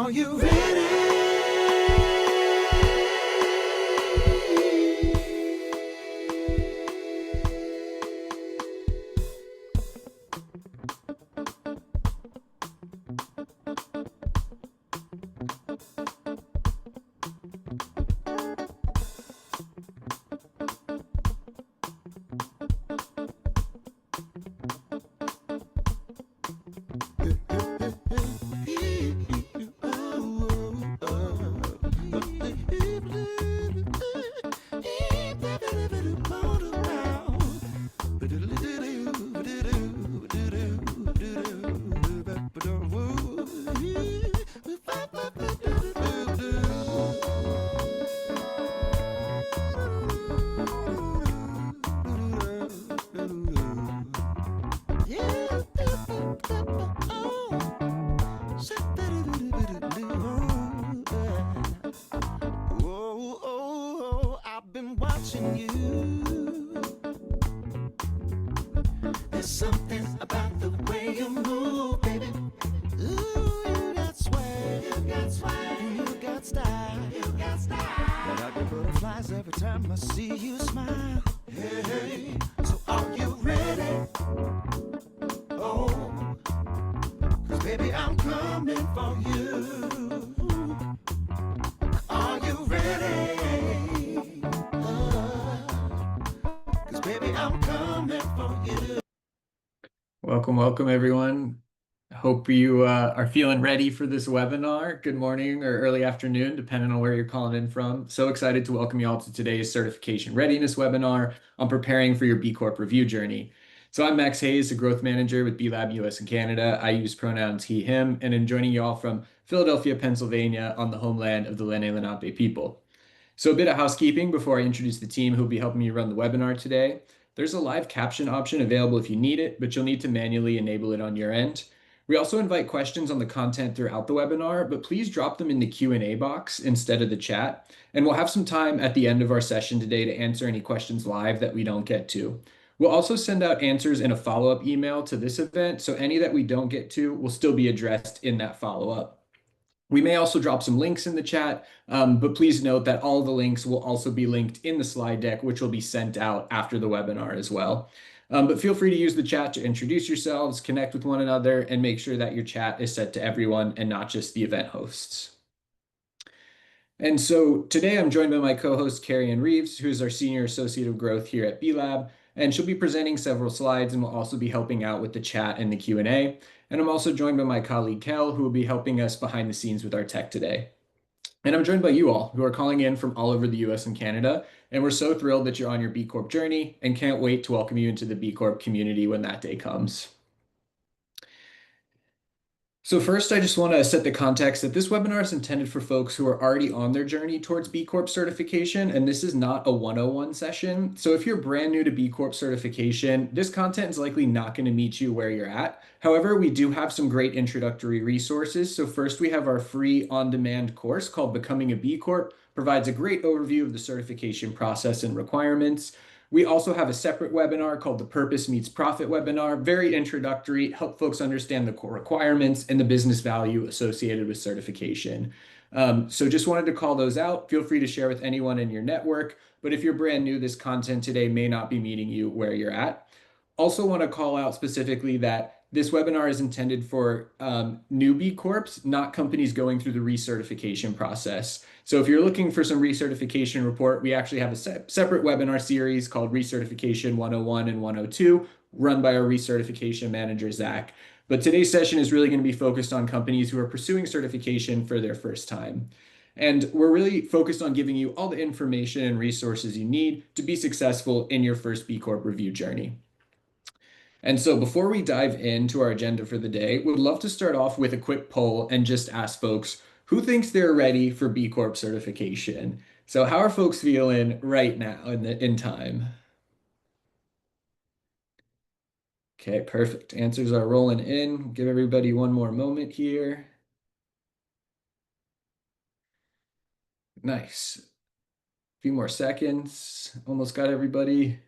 Are you ready? I've been watching you. There's something about the way you move, baby. Ooh, you got swag, you got style, But I get butterflies every time I see you smile. Hey, so are you ready? Oh, 'cause baby, I'm coming for you. Are you ready? 'Cause baby, I'm coming for you. Welcome, everyone. Hope you are feeling ready for this webinar. Good morning or early afternoon, depending on where you're calling in from. So excited to welcome you all to today's Certification Readiness webinar on preparing for your B Corp review journey. So I'm Max Hayes, a growth manager with B Lab US and Canada. I use pronouns he, him, and I'm joining you all from Philadelphia, Pennsylvania, on the homeland of the Lenni Lenape people. So a bit of housekeeping before I introduce the team who'll be helping me run the webinar today. There's a live caption option available if you need it, but you'll need to manually enable it on your end. We also invite questions on the content throughout the webinar, but please drop them in the Q&A box instead of the chat. And we'll have some time at the end of our session today to answer any questions live that we don't get to. We'll also send out answers in a follow-up email to this event, so any that we don't get to will still be addressed in that follow-up. We may also drop some links in the chat, but please note that all the links will also be linked in the slide deck, which will be sent out after the webinar as well. But feel free to use the chat to introduce yourselves, connect with one another, and make sure that your chat is set to everyone and not just the event hosts. And so today I'm joined by my co-host, Carrie Ann Reeves, who is our Senior Associate of Growth here at B Lab, and she'll be presenting several slides and will also be helping out with the chat and the Q&A. And I'm also joined by my colleague, Kel, who will be helping us behind the scenes with our tech today. And I'm joined by you all who are calling in from all over the US and Canada. And we're so thrilled that you're on your B Corp journey and can't wait to welcome you into the B Corp community when that day comes. So first, I just want to set the context that this webinar is intended for folks who are already on their journey towards B Corp certification, and this is not a 101 session. So if you're brand new to B Corp certification, this content is likely not going to meet you where you're at. However, we do have some great introductory resources. So first, we have our free on-demand course called Becoming a B Corp, provides a great overview of the certification process and requirements. We also have a separate webinar called the Purpose Meets Profit webinar, very introductory, help folks understand the core requirements and the business value associated with certification. So just wanted to call those out. Feel free to share with anyone in your network, but if you're brand new, this content today may not be meeting you where you're at. Also want to call out specifically that this webinar is intended for new B Corps, not companies going through the recertification process. So if you're looking for some recertification report, we actually have a separate webinar series called Recertification 101 and 102, run by our recertification manager, Zach. But today's session is really going to be focused on companies who are pursuing certification for their first time. And we're really focused on giving you all the information and resources you need to be successful in your first B Corp review journey. And so before we dive into our agenda for the day, we'd love to start off with a quick poll and just ask folks who thinks they're ready for B Corp certification. So how are folks feeling right now in time? Okay, perfect. Answers are rolling in. Give everybody one more moment here. Nice. A few more seconds. Almost got everybody.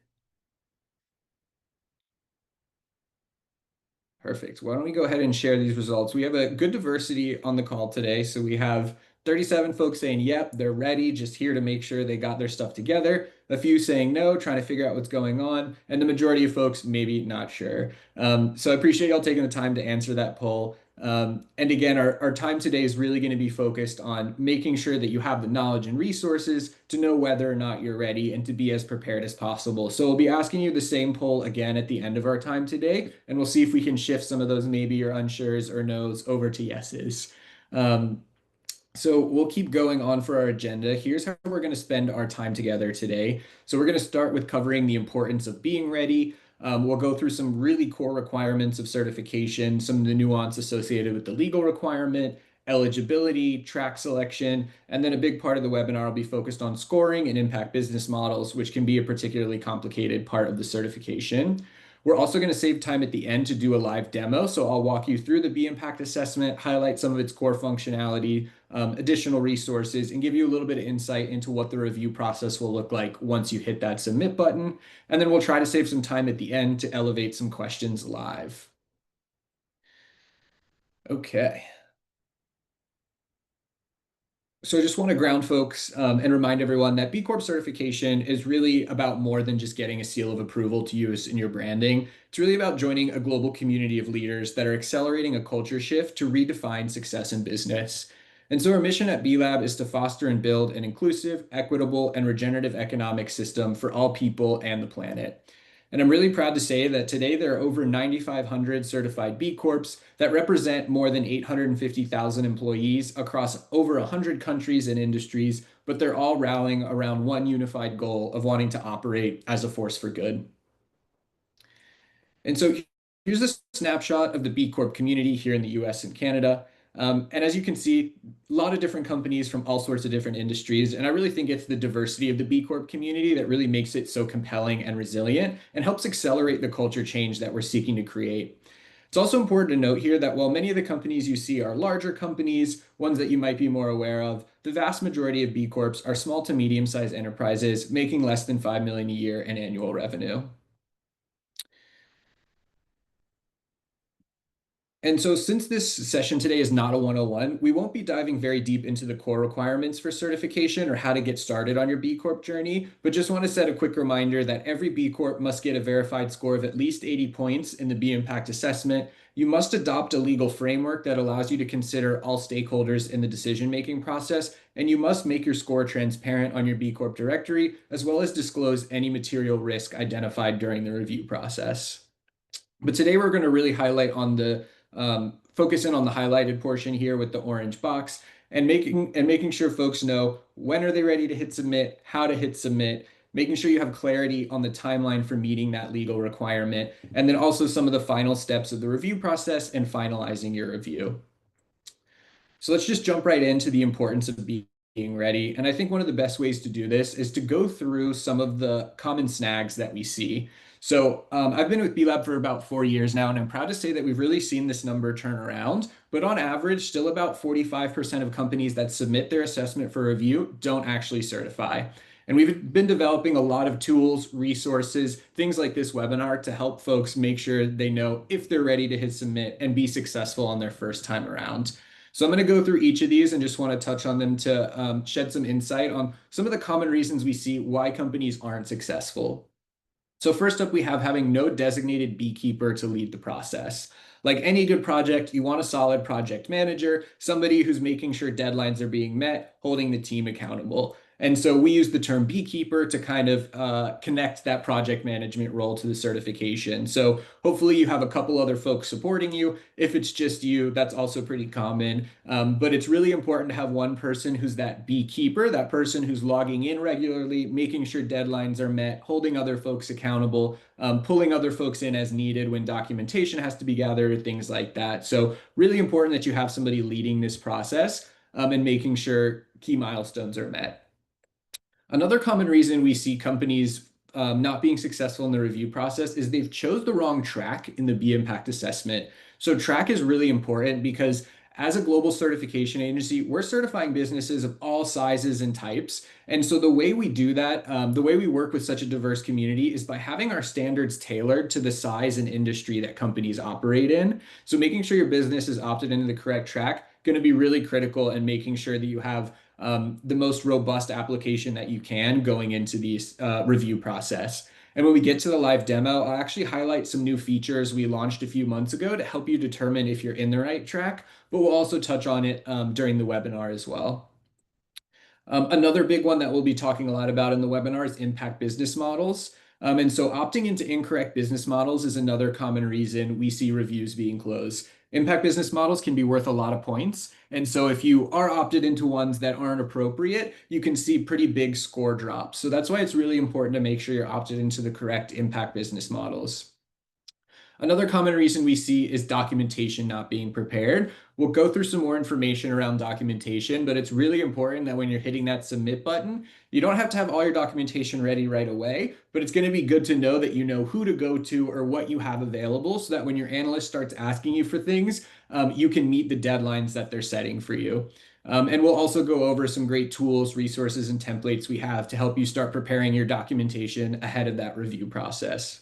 Perfect. Why don't we go ahead and share these results? We have a good diversity on the call today. So we have 37 folks saying, yep, they're ready, just here to make sure they got their stuff together. A few saying no, trying to figure out what's going on. And the majority of folks maybe not sure. So I appreciate y'all taking the time to answer that poll. And again, our time today is really going to be focused on making sure that you have the knowledge and resources to know whether or not you're ready and to be as prepared as possible. So we'll be asking you the same poll again at the end of our time today, and we'll see if we can shift some of those maybe or unsures or nos over to yeses. So we'll keep going on for our agenda. Here's how we're going to spend our time together today. So we're going to start with covering the importance of being ready. We'll go through some really core requirements of certification, some of the nuance associated with the legal requirement, eligibility, track selection, and then a big part of the webinar will be focused on scoring and impact business models, which can be a particularly complicated part of the certification. We're also going to save time at the end to do a live demo. So I'll walk you through the B Impact Assessment, highlight some of its core functionality, additional resources, and give you a little bit of insight into what the review process will look like once you hit that submit button. And then we'll try to save some time at the end to elevate some questions live. Okay. So I just want to ground folks and remind everyone that B Corp certification is really about more than just getting a seal of approval to use in your branding. It's really about joining a global community of leaders that are accelerating a culture shift to redefine success in business. And so our mission at B Lab is to foster and build an inclusive, equitable, and regenerative economic system for all people and the planet. And I'm really proud to say that today there are over 9,500 certified B Corps that represent more than 850,000 employees across over 100 countries and industries, but they're all rallying around one unified goal of wanting to operate as a force for good. And so here's a snapshot of the B Corp community here in the US and Canada. And as you can see, a lot of different companies from all sorts of different industries. And I really think it's the diversity of the B Corp community that really makes it so compelling and resilient and helps accelerate the culture change that we're seeking to create. It's also important to note here that while many of the companies you see are larger companies, ones that you might be more aware of, the vast majority of B Corps are small to medium-sized enterprises making less than 5 million a year in annual revenue. And so since this session today is not a 101, we won't be diving very deep into the core requirements for certification or how to get started on your B Corp journey, but just want to set a quick reminder that every B Corp must get a verified score of at least 80 points in the B Impact Assessment. You must adopt a legal framework that allows you to consider all stakeholders in the decision-making process, and you must make your score transparent on your B Corp directory, as well as disclose any material risk identified during the review process. But today we're going to really highlight on the focus in on the highlighted portion here with the orange box and making sure folks know when are they ready to hit submit, how to hit submit, making sure you have clarity on the timeline for meeting that legal requirement, and then also some of the final steps of the review process and finalizing your review. So let's just jump right into the importance of being ready. And I think one of the best ways to do this is to go through some of the common snags that we see. So I've been with B Lab for about 4 years now, and I'm proud to say that we've really seen this number turn around. But on average, still about 45% of companies that submit their assessment for review don't actually certify. And we've been developing a lot of tools, resources, things like this webinar to help folks make sure they know if they're ready to hit submit and be successful on their first time around. So I'm going to go through each of these and just want to touch on them to shed some insight on some of the common reasons we see why companies aren't successful. So first up, we have having no designated beekeeper to lead the process. Like any good project, you want a solid project manager, somebody who's making sure deadlines are being met, holding the team accountable. And so we use the term beekeeper to kind of connect that project management role to the certification. So hopefully you have a couple other folks supporting you. If it's just you, that's also pretty common. But it's really important to have one person who's that beekeeper, that person who's logging in regularly, making sure deadlines are met, holding other folks accountable, pulling other folks in as needed when documentation has to be gathered, things like that. So really important that you have somebody leading this process and making sure key milestones are met. Another common reason we see companies not being successful in the review process is they've chose the wrong track in the B Impact Assessment. So track is really important because as a global certification agency, we're certifying businesses of all sizes and types. And so the way we do that, the way we work with such a diverse community is by having our standards tailored to the size and industry that companies operate in. So making sure your business is opted into the correct track, going to be really critical, and making sure that you have the most robust application that you can going into the review process. And when we get to the live demo, I'll actually highlight some new features we launched a few months ago to help you determine if you're in the right track, but we'll also touch on it during the webinar as well. Another big one that we'll be talking a lot about in the webinar is impact business models. And so opting into incorrect business models is another common reason we see reviews being closed. Impact business models can be worth a lot of points. And so if you are opted into ones that aren't appropriate, you can see pretty big score drops. So that's why it's really important to make sure you're opted into the correct impact business models. Another common reason we see is documentation not being prepared. We'll go through some more information around documentation, but it's really important that when you're hitting that submit button, you don't have to have all your documentation ready right away, but it's going to be good to know that you know who to go to or what you have available so that when your analyst starts asking you for things, you can meet the deadlines that they're setting for you. And we'll also go over some great tools, resources, and templates we have to help you start preparing your documentation ahead of that review process.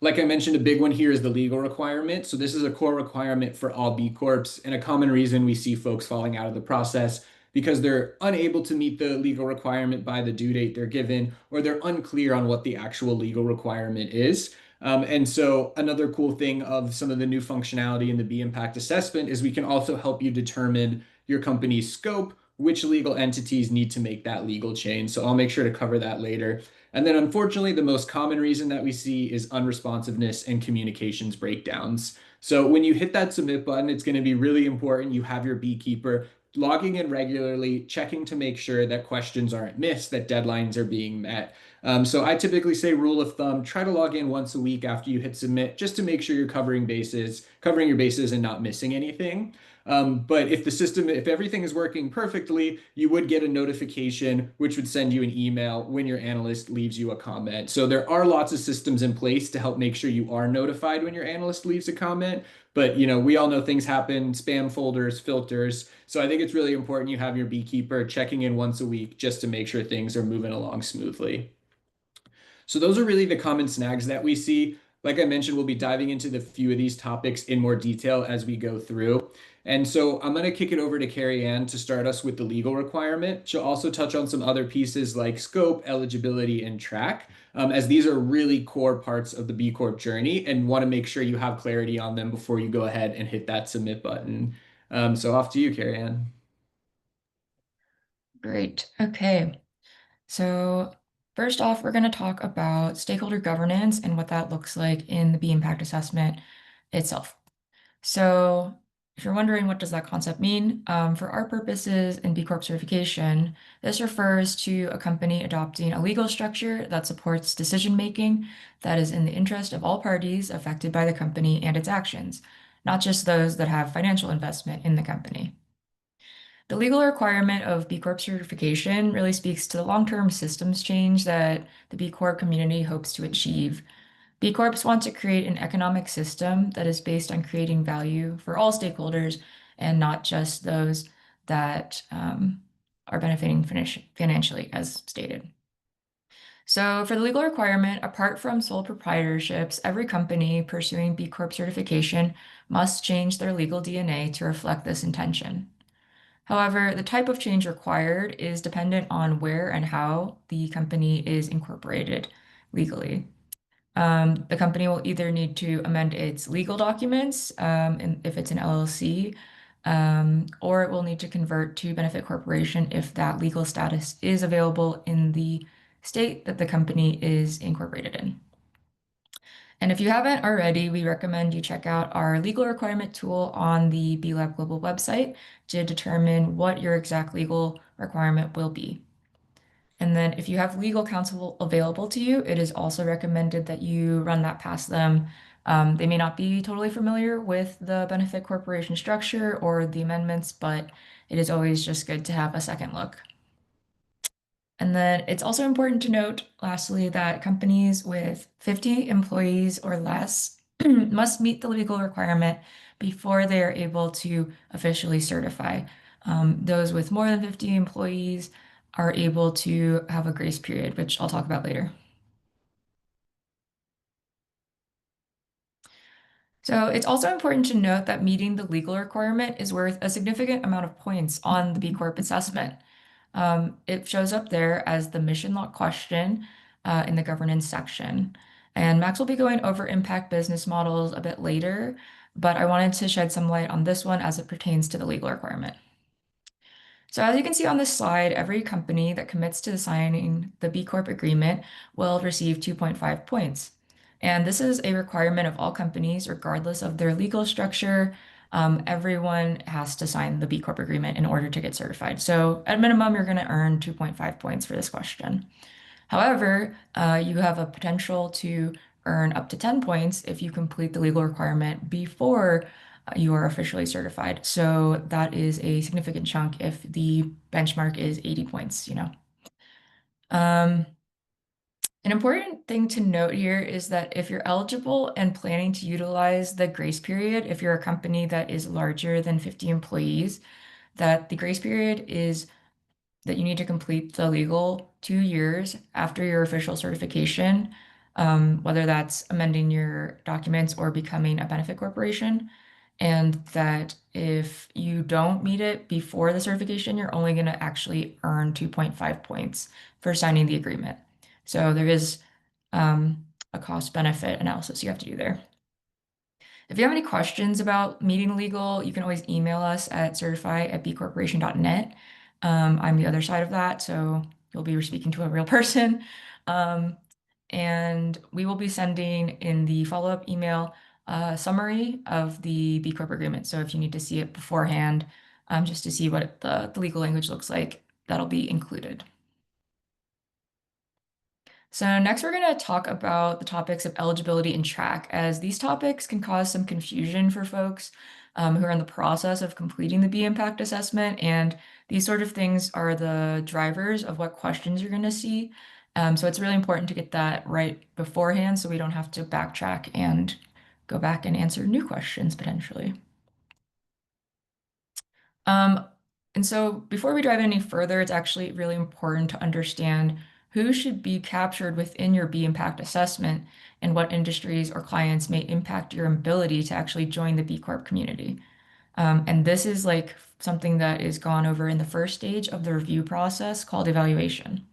Like I mentioned, a big one here is the legal requirement. So this is a core requirement for all B Corps, and a common reason we see folks falling out of the process because they're unable to meet the legal requirement by the due date they're given, or they're unclear on what the actual legal requirement is. And so another cool thing of some of the new functionality in the B Impact Assessment is we can also help you determine your company's scope, which legal entities need to make that legal change. So I'll make sure to cover that later. And then unfortunately, the most common reason that we see is unresponsiveness and communications breakdowns. So when you hit that submit button, it's going to be really important you have your beekeeper logging in regularly, checking to make sure that questions aren't missed, that deadlines are being met. So I typically say rule of thumb, try to log in once a week after you hit submit, just to make sure you're covering your bases and not missing anything. But if everything is working perfectly, you would get a notification which would send you an email when your analyst leaves you a comment. So there are lots of systems in place to help make sure you are notified when your analyst leaves a comment. But we all know things happen, spam folders, filters. So I think it's really important you have your beekeeper checking in once a week just to make sure things are moving along smoothly. So those are really the common snags that we see. Like I mentioned, we'll be diving into the few of these topics in more detail as we go through. And so I'm going to kick it over to Carrie Ann to start us with the legal requirement. She'll also touch on some other pieces like scope, eligibility, and track, as these are really core parts of the B Corp journey and want to make sure you have clarity on them before you go ahead and hit that submit button. So off to you, Carrie Ann. Great. Okay. So first off, we're going to talk about stakeholder governance and what that looks like in the B Impact Assessment itself. So if you're wondering what does that concept mean, for our purposes in B Corp certification, this refers to a company adopting a legal structure that supports decision-making that is in the interest of all parties affected by the company and its actions, not just those that have financial investment in the company. The legal requirement of B Corp certification really speaks to the long-term systems change that the B Corp community hopes to achieve. B Corps want to create an economic system that is based on creating value for all stakeholders and not just those that are benefiting financially, as stated. So for the legal requirement, apart from sole proprietorships, every company pursuing B Corp certification must change their legal DNA to reflect this intention. However, the type of change required is dependent on where and how the company is incorporated legally. The company will either need to amend its legal documents, if it's an LLC, or it will need to convert to benefit corporation if that legal status is available in the state that the company is incorporated in. And if you haven't already, we recommend you check out our legal requirement tool on the B Lab Global website to determine what your exact legal requirement will be. And then if you have legal counsel available to you, it is also recommended that you run that past them. They may not be totally familiar with the benefit corporation structure or the amendments, but it is always just good to have a second look. And then it's also important to note, lastly, that companies with 50 employees or less must meet the legal requirement before they are able to officially certify. Those with more than 50 employees are able to have a grace period, which I'll talk about later. So it's also important to note that meeting the legal requirement is worth a significant amount of points on the B Corp assessment. It shows up there as the mission law question in the governance section. And Max will be going over impact business models a bit later, but I wanted to shed some light on this one as it pertains to the legal requirement. So as you can see on this slide, every company that commits to signing the B Corp agreement will receive 2.5 points. And this is a requirement of all companies, regardless of their legal structure. Everyone has to sign the B Corp agreement in order to get certified. So at minimum, you're going to earn 2.5 points for this question. However, you have a potential to earn up to 10 points if you complete the legal requirement before you are officially certified. So that is a significant chunk if the benchmark is 80 points, you know. An important thing to note here is that if you're eligible and planning to utilize the grace period, if you're a company that is larger than 50 employees, that the grace period is that you need to complete the legal 2 years after your official certification, whether that's amending your documents or becoming a benefit corporation. And that if you don't meet it before the certification, you're only going to actually earn 2.5 points for signing the agreement. So there is a cost benefit analysis you have to do there. If you have any questions about meeting legal, you can always email us at certify@bcorporation.net. I'm the other side of that, so you'll be speaking to a real person. And we will be sending in the follow-up email a summary of the B Corp agreement. So if you need to see it beforehand, just to see what the legal language looks like, that'll be included. So next we're going to talk about the topics of eligibility and track, as these topics can cause some confusion for folks who are in the process of completing the B impact assessment. And these sort of things are the drivers of what questions you're going to see. So it's really important to get that right beforehand so we don't have to backtrack and go back and answer new questions potentially. And so before we dive any further, it's actually really important to understand who should be captured within your B impact assessment and what industries or clients may impact your ability to actually join the B Corp community. And this is like something that is gone over in the first stage of the review process called evaluation.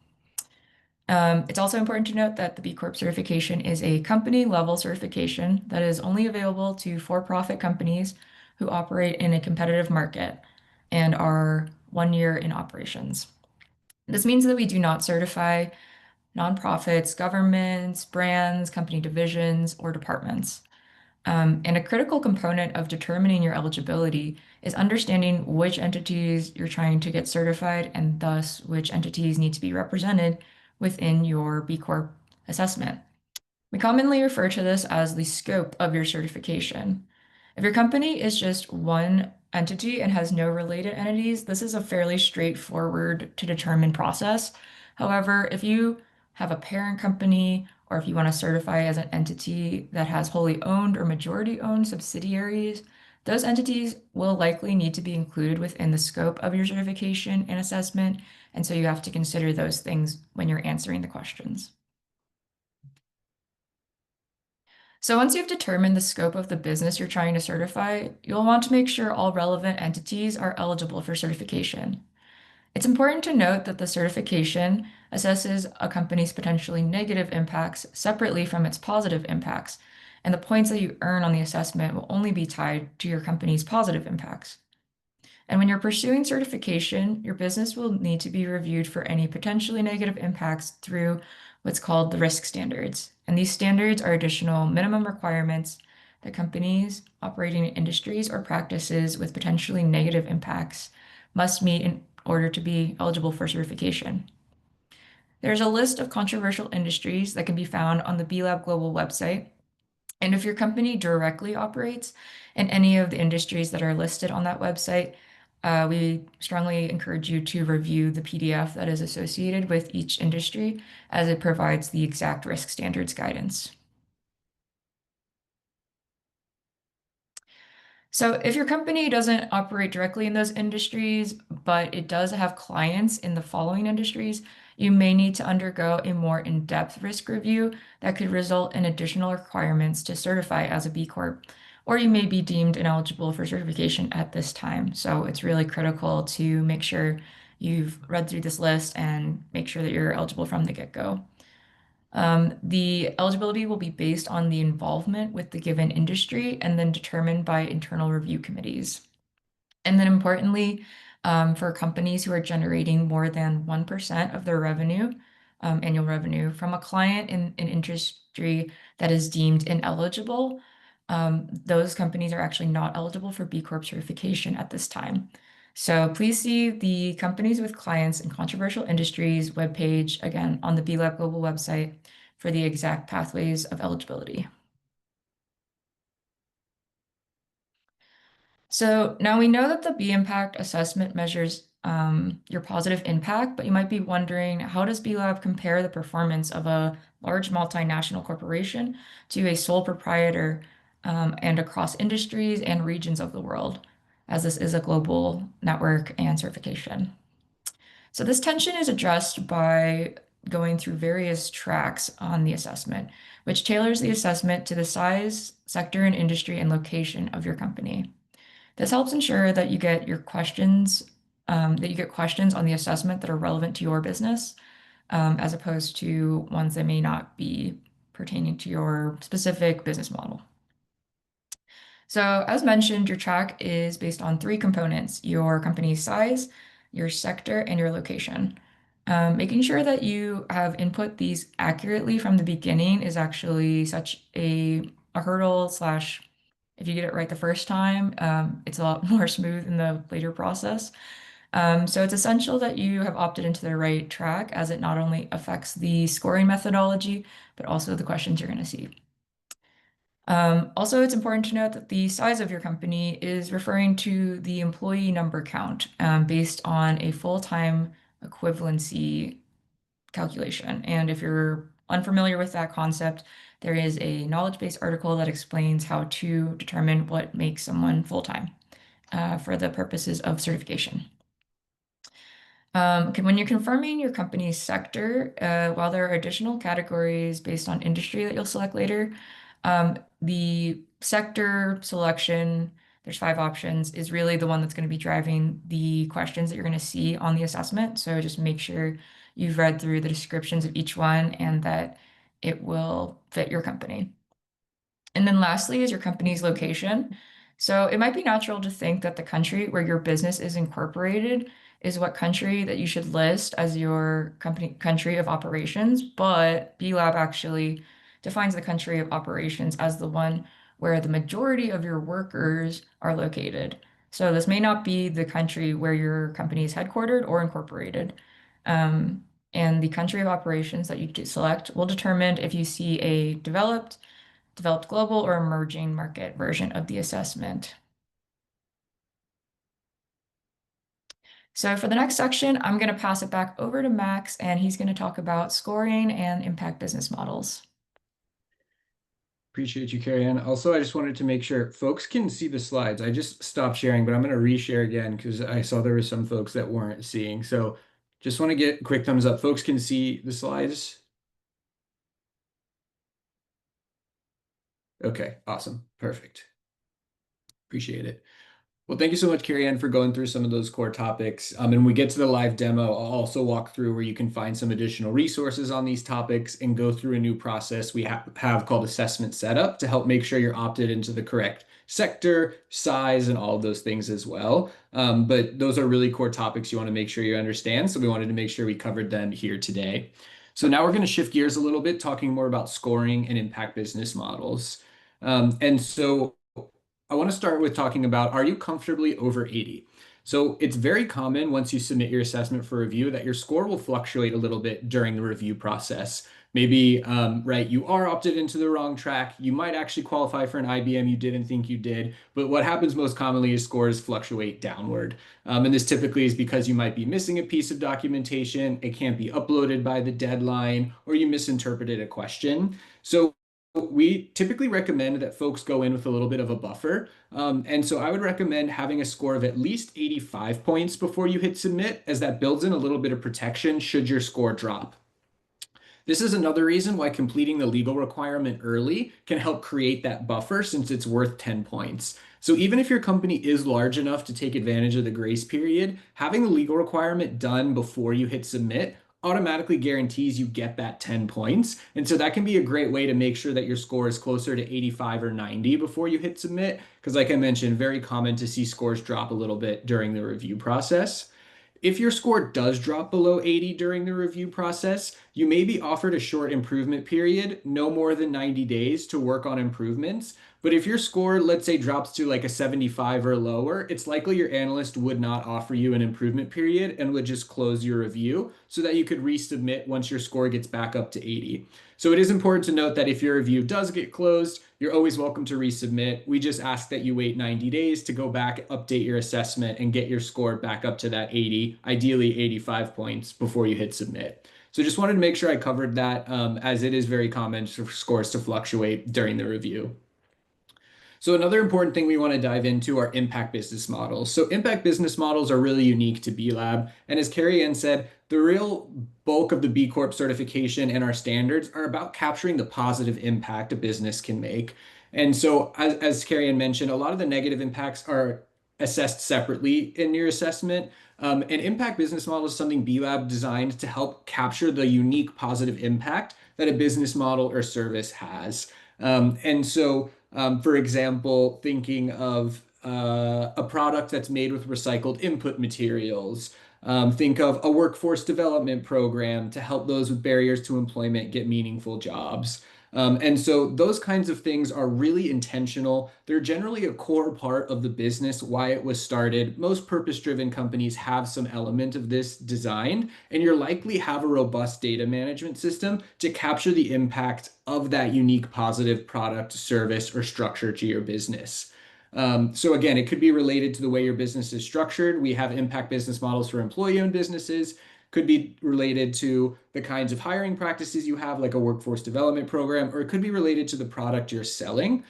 It's also important to note that the B Corp certification is a company level certification that is only available to for-profit companies who operate in a competitive market and are 1 year in operations. This means that we do not certify nonprofits, governments, brands, company divisions, or departments. And a critical component of determining your eligibility is understanding which entities you're trying to get certified and thus which entities need to be represented within your B Corp assessment. We commonly refer to this as the scope of your certification. If your company is just one entity and has no related entities, this is a fairly straightforward to determine process. However, if you have a parent company or if you want to certify as an entity that has wholly owned or majority owned subsidiaries, those entities will likely need to be included within the scope of your certification and assessment. And so you have to consider those things when you're answering the questions. So once you've determined the scope of the business you're trying to certify, you'll want to make sure all relevant entities are eligible for certification. It's important to note that the certification assesses a company's potentially negative impacts separately from its positive impacts, and the points that you earn on the assessment will only be tied to your company's positive impacts. And when you're pursuing certification, your business will need to be reviewed for any potentially negative impacts through what's called the risk standards. And these standards are additional minimum requirements that companies operating in industries or practices with potentially negative impacts must meet in order to be eligible for certification. There's a list of controversial industries that can be found on the B Lab Global website. And if your company directly operates in any of the industries that are listed on that website, we strongly encourage you to review the PDF that is associated with each industry as it provides the exact risk standards guidance. So if your company doesn't operate directly in those industries, but it does have clients in the following industries, you may need to undergo a more in-depth risk review that could result in additional requirements to certify as a B Corp, or you may be deemed ineligible for certification at this time. So it's really critical to make sure you've read through this list and make sure that you're eligible from the get-go. The eligibility will be based on the involvement with the given industry and then determined by internal review committees. And then importantly, for companies who are generating more than 1% of their revenue, annual revenue from a client in an industry that is deemed ineligible, those companies are actually not eligible for B Corp certification at this time. So please see the Companies with Clients in Controversial Industries webpage, again, on the B Lab Global website for the exact pathways of eligibility. So now we know that the B impact assessment measures your positive impact, but you might be wondering, how does B Lab compare the performance of a large multinational corporation to a sole proprietor and across industries and regions of the world, as this is a global network and certification? So this tension is addressed by going through various tracks on the assessment, which tailors the assessment to the size, sector, and industry and location of your company. This helps ensure that you get questions on the assessment that are relevant to your business, as opposed to ones that may not be pertaining to your specific business model. So as mentioned, your track is based on three components: your company's size, your sector, and your location. Making sure that you have input these accurately from the beginning is actually such a hurdle slash, if you get it right the first time, it's a lot more smooth in the later process. So it's essential that you have opted into the right track, as it not only affects the scoring methodology, but also the questions you're going to see. Also, it's important to note that the size of your company is referring to the employee number count based on a full-time equivalency calculation. And if you're unfamiliar with that concept, there is a knowledge base article that explains how to determine what makes someone full-time for the purposes of certification. When you're confirming your company's sector, while there are additional categories based on industry that you'll select later, the sector selection, there's 5 options, is really the one that's going to be driving the questions that you're going to see on the assessment. So just make sure you've read through the descriptions of each one and that it will fit your company. And then lastly is your company's location. So it might be natural to think that the country where your business is incorporated is what country that you should list as your company country of operations, but B Lab actually defines the country of operations as the one where the majority of your workers are located. So this may not be the country where your company is headquartered or incorporated. And the country of operations that you select will determine if you see a developed global, or emerging market version of the assessment. So for the next section, I'm going to pass it back over to Max, and he's going to talk about scoring and impact business models. Appreciate you, Carrie Ann. Also, I just wanted to make sure folks can see the slides. I just stopped sharing, but I'm going to reshare again because I saw there were some folks that weren't seeing. So just want to get quick thumbs up. Folks can see the slides. Okay, awesome. Perfect. Appreciate it. Well, thank you so much, Carrie Ann, for going through some of those core topics. And when we get to the live demo, I'll also walk through where you can find some additional resources on these topics and go through a new process we have called assessment setup to help make sure you're opted into the correct sector, size, and all of those things as well. But those are really core topics you want to make sure you understand. So we wanted to make sure we covered them here today. So now we're going to shift gears a little bit, talking more about scoring and impact business models. And so I want to start with talking about, are you comfortably over 80? So it's very common once you submit your assessment for review that your score will fluctuate a little bit during the review process. Maybe, right, you are opted into the wrong track. You might actually qualify for an IBM you didn't think you did. But what happens most commonly is scores fluctuate downward. And this typically is because you might be missing a piece of documentation, it can't be uploaded by the deadline, or you misinterpreted a question. So we typically recommend that folks go in with a little bit of a buffer. And so I would recommend having a score of at least 85 points before you hit submit, as that builds in a little bit of protection should your score drop. This is another reason why completing the legal requirement early can help create that buffer, since it's worth 10 points. So even if your company is large enough to take advantage of the grace period, having the legal requirement done before you hit submit automatically guarantees you get that 10 points. And so that can be a great way to make sure that your score is closer to 85 or 90 before you hit submit. Because like I mentioned, very common to see scores drop a little bit during the review process. If your score does drop below 80 during the review process, you may be offered a short improvement period, no more than 90 days, to work on improvements. But if your score, let's say, drops to like a 75 or lower, it's likely your analyst would not offer you an improvement period and would just close your review so that you could resubmit once your score gets back up to 80. So it is important to note that if your review does get closed, you're always welcome to resubmit. We just ask that you wait 90 days to go back, update your assessment, and get your score back up to that 80, ideally 85 points before you hit submit. So just wanted to make sure I covered that, as it is very common for scores to fluctuate during the review. So another important thing we want to dive into are impact business models. So impact business models are really unique to B Lab. And as Carrie Ann said, the real bulk of the B Corp certification and our standards are about capturing the positive impact a business can make. And so as Carrie Ann mentioned, a lot of the negative impacts are assessed separately in your assessment. An impact business model is something B Lab designed to help capture the unique positive impact that a business model or service has. For example, thinking of a product that's made with recycled input materials. Think of a workforce development program to help those with barriers to employment get meaningful jobs. And so those kinds of things are really intentional. They're generally a core part of the business, why it was started. Most purpose-driven companies have some element of this designed, and you're likely have a robust data management system to capture the impact of that unique positive product, service, or structure to your business. So again, it could be related to the way your business is structured. We have impact business models for employee-owned businesses. Could be related to the kinds of hiring practices you have, like a workforce development program, or it could be related to the product you're selling.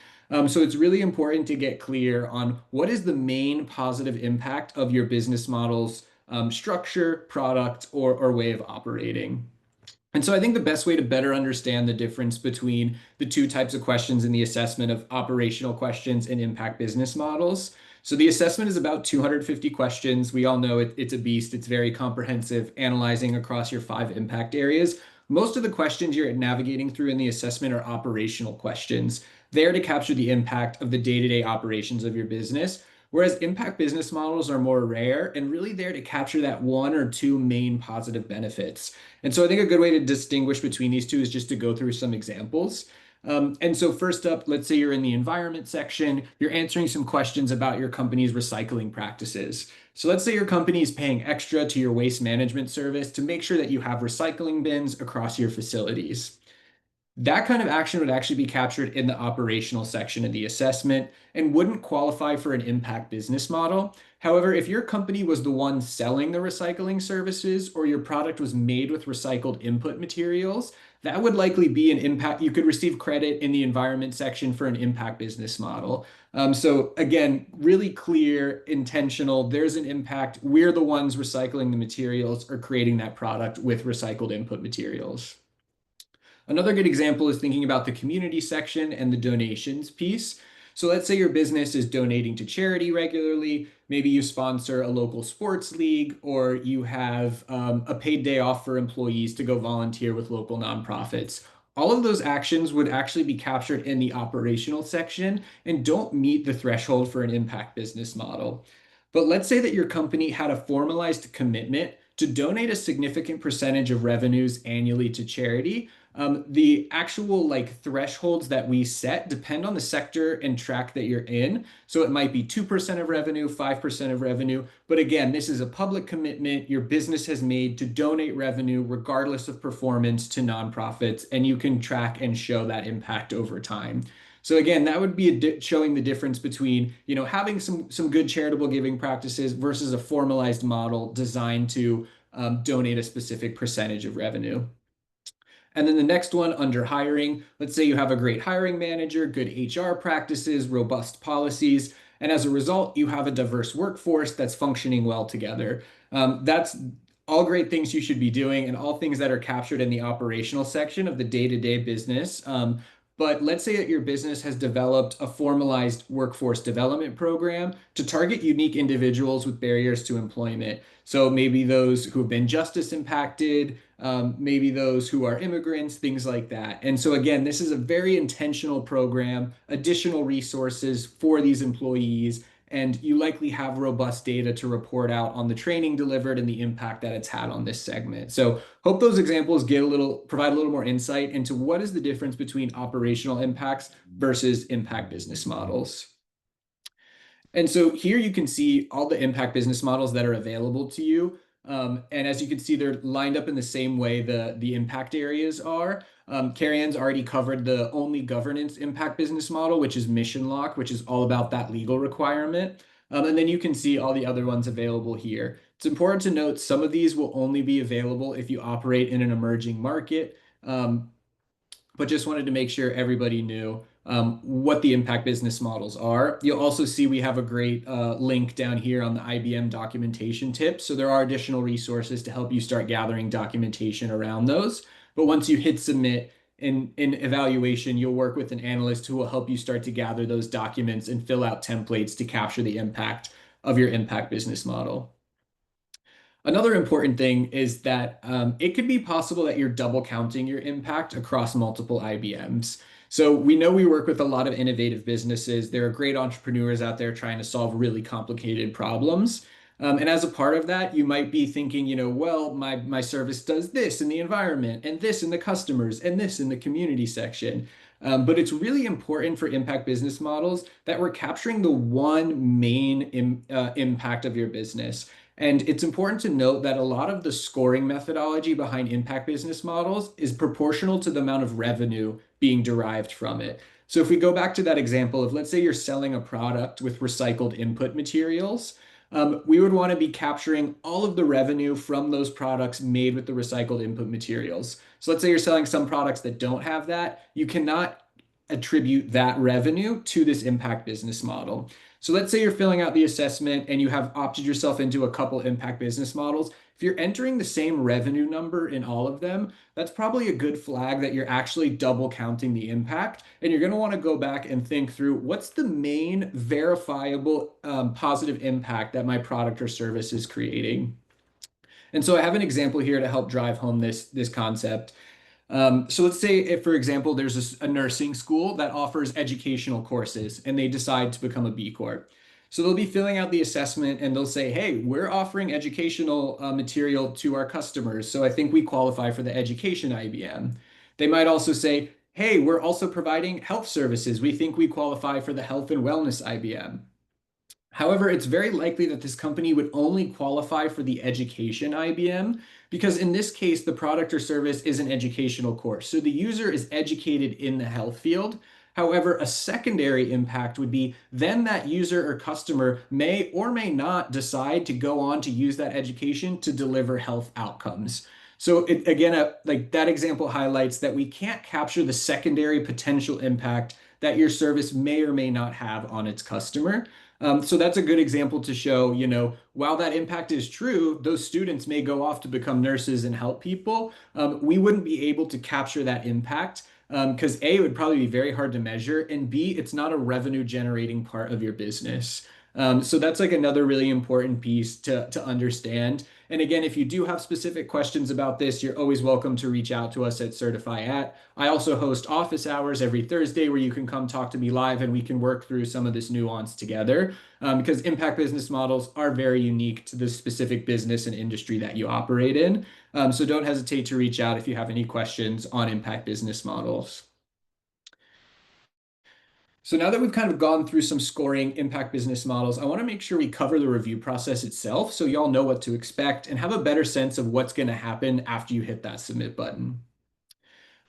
So it's really important to get clear on what is the main positive impact of your business model's structure, product, or way of operating. And so I think the best way to better understand the difference between the two types of questions in the assessment of operational questions and impact business models. So the assessment is about 250 questions. We all know it's a beast. It's very comprehensive, analyzing across your 5 impact areas. Most of the questions you're navigating through in the assessment are operational questions, there to capture the impact of the day-to-day operations of your business. Whereas impact business models are more rare and really there to capture that 1 or 2 main positive benefits. And so I think a good way to distinguish between these two is just to go through some examples. And so first up, let's say you're in the environment section, you're answering some questions about your company's recycling practices. So let's say your company is paying extra to your waste management service to make sure that you have recycling bins across your facilities. That kind of action would actually be captured in the operational section of the assessment and wouldn't qualify for an impact business model. However, if your company was the one selling the recycling services or your product was made with recycled input materials, that would likely be an impact. You could receive credit in the environment section for an impact business model. So again, really clear, intentional, there's an impact. We're the ones recycling the materials or creating that product with recycled input materials. Another good example is thinking about the community section and the donations piece. So let's say your business is donating to charity regularly. Maybe you sponsor a local sports league, or you have a paid day off for employees to go volunteer with local nonprofits. All of those actions would actually be captured in the operational section and don't meet the threshold for an impact business model. But let's say that your company had a formalized commitment to donate a significant percentage of revenues annually to charity. The actual thresholds that we set depend on the sector and track that you're in. So it might be 2% of revenue, 5% of revenue. But again, this is a public commitment your business has made to donate revenue regardless of performance to nonprofits, and you can track and show that impact over time. So again, that would be showing the difference between, having some good charitable giving practices versus a formalized model designed to donate a specific percentage of revenue. And then the next one under hiring, let's say you have a great hiring manager, good HR practices, robust policies, and as a result, you have a diverse workforce that's functioning well together. That's all great things you should be doing and all things that are captured in the operational section of the day-to-day business. But let's say that your business has developed a formalized workforce development program to target unique individuals with barriers to employment. So maybe those who have been justice impacted, maybe those who are immigrants, things like that. And so, again, this is a very intentional program, additional resources for these employees, and you likely have robust data to report out on the training delivered and the impact that it's had on this segment. So, hope those examples provide a little more insight into what is the difference between operational impacts versus impact business models. And so here you can see all the impact business models that are available to you. And as you can see, they're lined up in the same way the impact areas are. Carrie-Ann's already covered the only governance impact business model, which is mission lock, which is all about that legal requirement. And then you can see all the other ones available here. It's important to note some of these will only be available if you operate in an emerging market. But just wanted to make sure everybody knew what the impact business models are. You'll also see we have a great link down here on the IBM documentation tips. So there are additional resources to help you start gathering documentation around those. But once you hit submit in evaluation, you'll work with an analyst who will help you start to gather those documents and fill out templates to capture the impact of your impact business model. Another important thing is that it could be possible that you're double counting your impact across multiple IBMs. So we know we work with a lot of innovative businesses. There are great entrepreneurs out there trying to solve really complicated problems. And as a part of that, you might be thinking, well, my service does this in the environment, and this in the customers, and this in the community section. But it's really important for impact business models that we're capturing the one main impact of your business. And it's important to note that a lot of the scoring methodology behind impact business models is proportional to the amount of revenue being derived from it. So if we go back to that example of, let's say you're selling a product with recycled input materials, we would want to be capturing all of the revenue from those products made with the recycled input materials. So let's say you're selling some products that don't have that, you cannot attribute that revenue to this impact business model. So let's say you're filling out the assessment and you have opted yourself into a couple impact business models. If you're entering the same revenue number in all of them, that's probably a good flag that you're actually double counting the impact. And you're going to want to go back and think through what's the main verifiable positive impact that my product or service is creating. And so I have an example here to help drive home this concept. So let's say if, for example, there's a nursing school that offers educational courses and they decide to become a B Corp. So they'll be filling out the assessment and they'll say, hey, we're offering educational material to our customers. So I think we qualify for the education IBM. They might also say, hey, we're also providing health services. We think we qualify for the health and wellness IBM. However, it's very likely that this company would only qualify for the education IBM because in this case, the product or service is an educational course. So the user is educated in the health field. However, a secondary impact would be then that user or customer may or may not decide to go on to use that education to deliver health outcomes. So again, like that example highlights that we can't capture the secondary potential impact that your service may or may not have on its customer. So that's a good example to show, while that impact is true, those students may go off to become nurses and help people. We wouldn't be able to capture that impact because A, it would probably be very hard to measure, and B, it's not a revenue generating part of your business. So that's like another really important piece to understand. And again, if you do have specific questions about this, you're always welcome to reach out to us at Certify@. I also host office hours every Thursday where you can come talk to me live and we can work through some of this nuance together because impact business models are very unique to the specific business and industry that you operate in. So don't hesitate to reach out if you have any questions on impact business models. So now that we've kind of gone through some scoring impact business models, I want to make sure we cover the review process itself so y'all know what to expect and have a better sense of what's going to happen after you hit that submit button.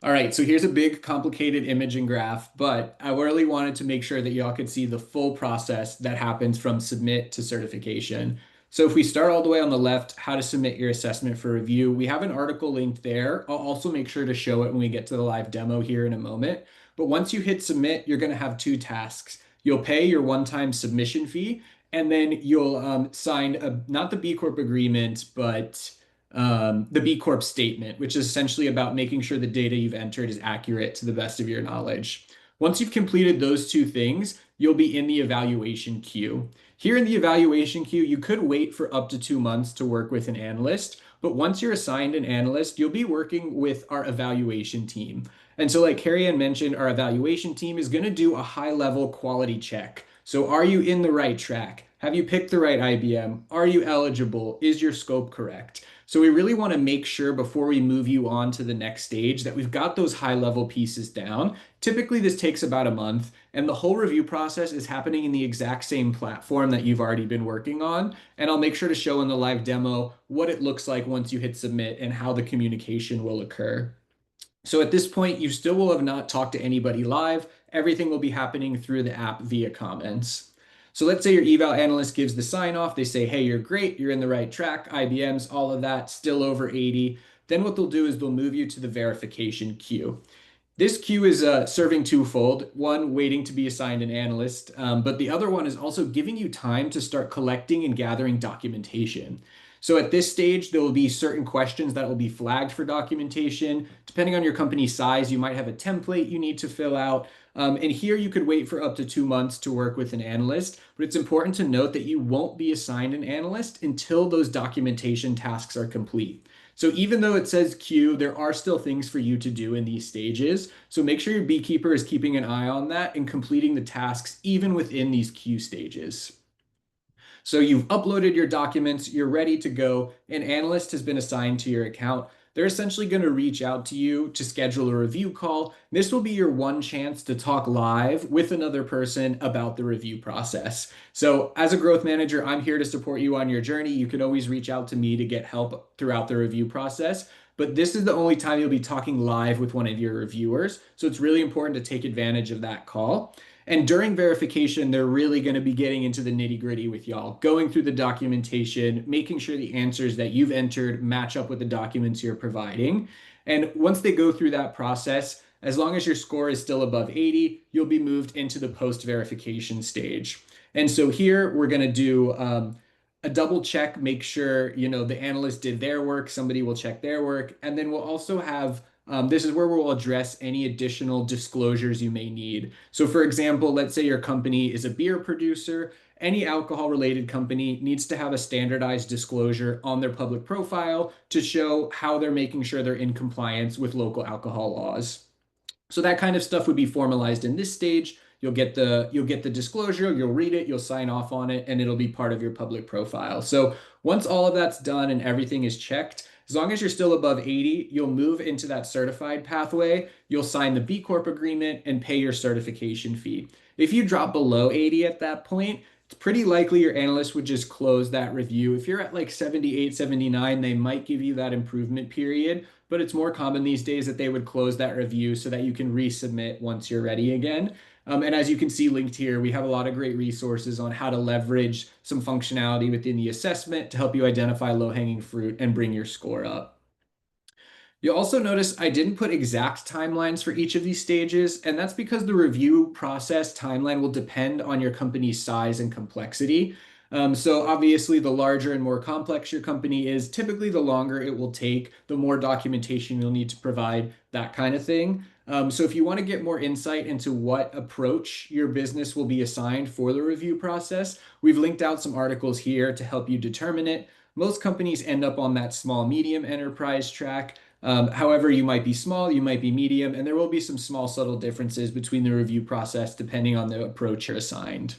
All right, so here's a big complicated image and graph, but I really wanted to make sure that y'all could see the full process that happens from submit to certification. So if we start all the way on the left, how to submit your assessment for review, we have an article linked there. I'll also make sure to show it when we get to the live demo here in a moment. But once you hit submit, you're going to have two tasks. You'll pay your one-time submission fee, and then you'll sign not the B Corp agreement, but the B Corp statement, which is essentially about making sure the data you've entered is accurate to the best of your knowledge. Once you've completed those two things, you'll be in the evaluation queue. Here in the evaluation queue, you could wait for up to 2 months to work with an analyst, but once you're assigned an analyst, you'll be working with our evaluation team. And so like Carrie Ann mentioned, our evaluation team is going to do a high-level quality check. So are you in the right track? Have you picked the right IBM? Are you eligible? Is your scope correct? So we really want to make sure before we move you on to the next stage that we've got those high-level pieces down. Typically, this takes about a month, and the whole review process is happening in the exact same platform that you've already been working on. And I'll make sure to show in the live demo what it looks like once you hit submit and how the communication will occur. So at this point, you still will have not talked to anybody live. Everything will be happening through the app via comments. So let's say your eval analyst gives the sign off. They say, hey, you're great. You're in the right track. IBM's, all of that, still over 80. Then what they'll do is they'll move you to the verification queue. This queue is serving twofold. One, waiting to be assigned an analyst, but the other one is also giving you time to start collecting and gathering documentation. So at this stage, there will be certain questions that will be flagged for documentation. Depending on your company's size, you might have a template you need to fill out. And here you could wait for up to 2 months to work with an analyst, but it's important to note that you won't be assigned an analyst until those documentation tasks are complete. So even though it says queue, there are still things for you to do in these stages. So make sure your beekeeper is keeping an eye on that and completing the tasks even within these queue stages. So you've uploaded your documents, you're ready to go. An analyst has been assigned to your account. They're essentially going to reach out to you to schedule a review call. This will be your one chance to talk live with another person about the review process. So as a growth manager, I'm here to support you on your journey. You can always reach out to me to get help throughout the review process. But this is the only time you'll be talking live with one of your reviewers. So it's really important to take advantage of that call. And during verification, they're really going to be getting into the nitty-gritty with y'all, going through the documentation, making sure the answers that you've entered match up with the documents you're providing. And once they go through that process, as long as your score is still above 80, you'll be moved into the post-verification stage. And so here we're going to do a double check, make sure, the analyst did their work, somebody will check their work, and then we'll also have this is where we'll address any additional disclosures you may need. So for example, let's say your company is a beer producer. Any alcohol-related company needs to have a standardized disclosure on their public profile to show how they're making sure they're in compliance with local alcohol laws. So that kind of stuff would be formalized in this stage. You'll get the disclosure, you'll read it, you'll sign off on it, and it'll be part of your public profile. So once all of that's done and everything is checked, as long as you're still above 80, you'll move into that certified pathway. You'll sign the B Corp agreement and pay your certification fee. If you drop below 80 at that point, it's pretty likely your analyst would just close that review. If you're at like 78, 79, they might give you that improvement period, but it's more common these days that they would close that review so that you can resubmit once you're ready again. And as you can see linked here, we have a lot of great resources on how to leverage some functionality within the assessment to help you identify low-hanging fruit and bring your score up. You'll also notice I didn't put exact timelines for each of these stages, and that's because the review process timeline will depend on your company's size and complexity. So obviously, the larger and more complex your company is, typically the longer it will take, the more documentation you'll need to provide, that kind of thing. So if you want to get more insight into what approach your business will be assigned for the review process, we've linked out some articles here to help you determine it. Most companies end up on that small medium enterprise track. However, you might be small, you might be medium, and there will be some small subtle differences between the review process depending on the approach you're assigned.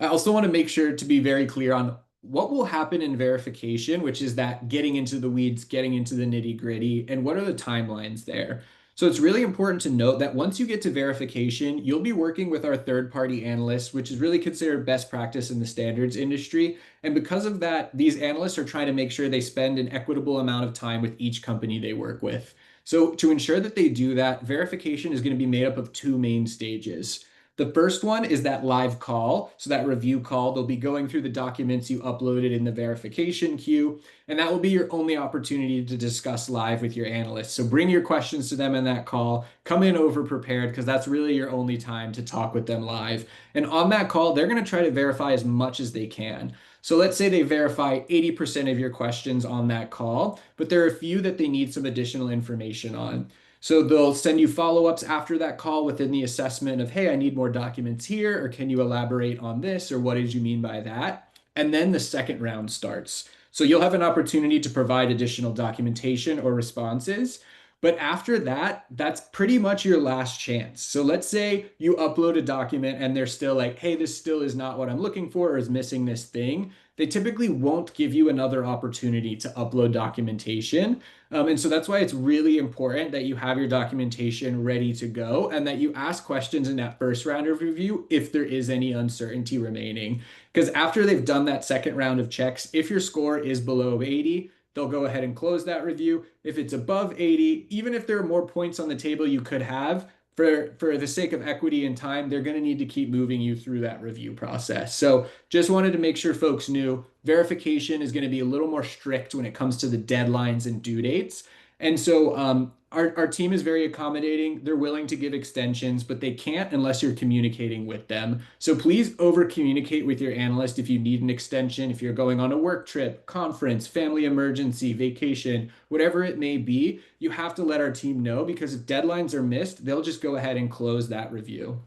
I also want to make sure to be very clear on what will happen in verification, which is that getting into the weeds, getting into the nitty-gritty, and what are the timelines there. So it's really important to note that once you get to verification, you'll be working with our third-party analysts, which is really considered best practice in the standards industry. And because of that, these analysts are trying to make sure they spend an equitable amount of time with each company they work with. So to ensure that they do that, verification is going to be made up of two main stages. The first one is that live call. So that review call, they'll be going through the documents you uploaded in the verification queue, and that will be your only opportunity to discuss live with your analysts. So bring your questions to them in that call. Come in over prepared because that's really your only time to talk with them live. And on that call, they're going to try to verify as much as they can. So let's say they verify 80% of your questions on that call, but there are a few that they need some additional information on. So they'll send you follow-ups after that call within the assessment of, hey, I need more documents here, or can you elaborate on this, or what did you mean by that? And then the second round starts. So you'll have an opportunity to provide additional documentation or responses. But after that, that's pretty much your last chance. So let's say you upload a document and they're still like, hey, this still is not what I'm looking for or is missing this thing. They typically won't give you another opportunity to upload documentation. And so that's why it's really important that you have your documentation ready to go and that you ask questions in that first round of review if there is any uncertainty remaining. Because after they've done that second round of checks, if your score is below 80, they'll go ahead and close that review. If it's above 80, even if there are more points on the table you could have, for the sake of equity and time, they're going to need to keep moving you through that review process. So just wanted to make sure folks knew verification is going to be a little more strict when it comes to the deadlines and due dates. And so our team is very accommodating. They're willing to give extensions, but they can't unless you're communicating with them. So please over communicate with your analyst if you need an extension, if you're going on a work trip, conference, family emergency, vacation, whatever it may be, you have to let our team know because if deadlines are missed, they'll just go ahead and close that review.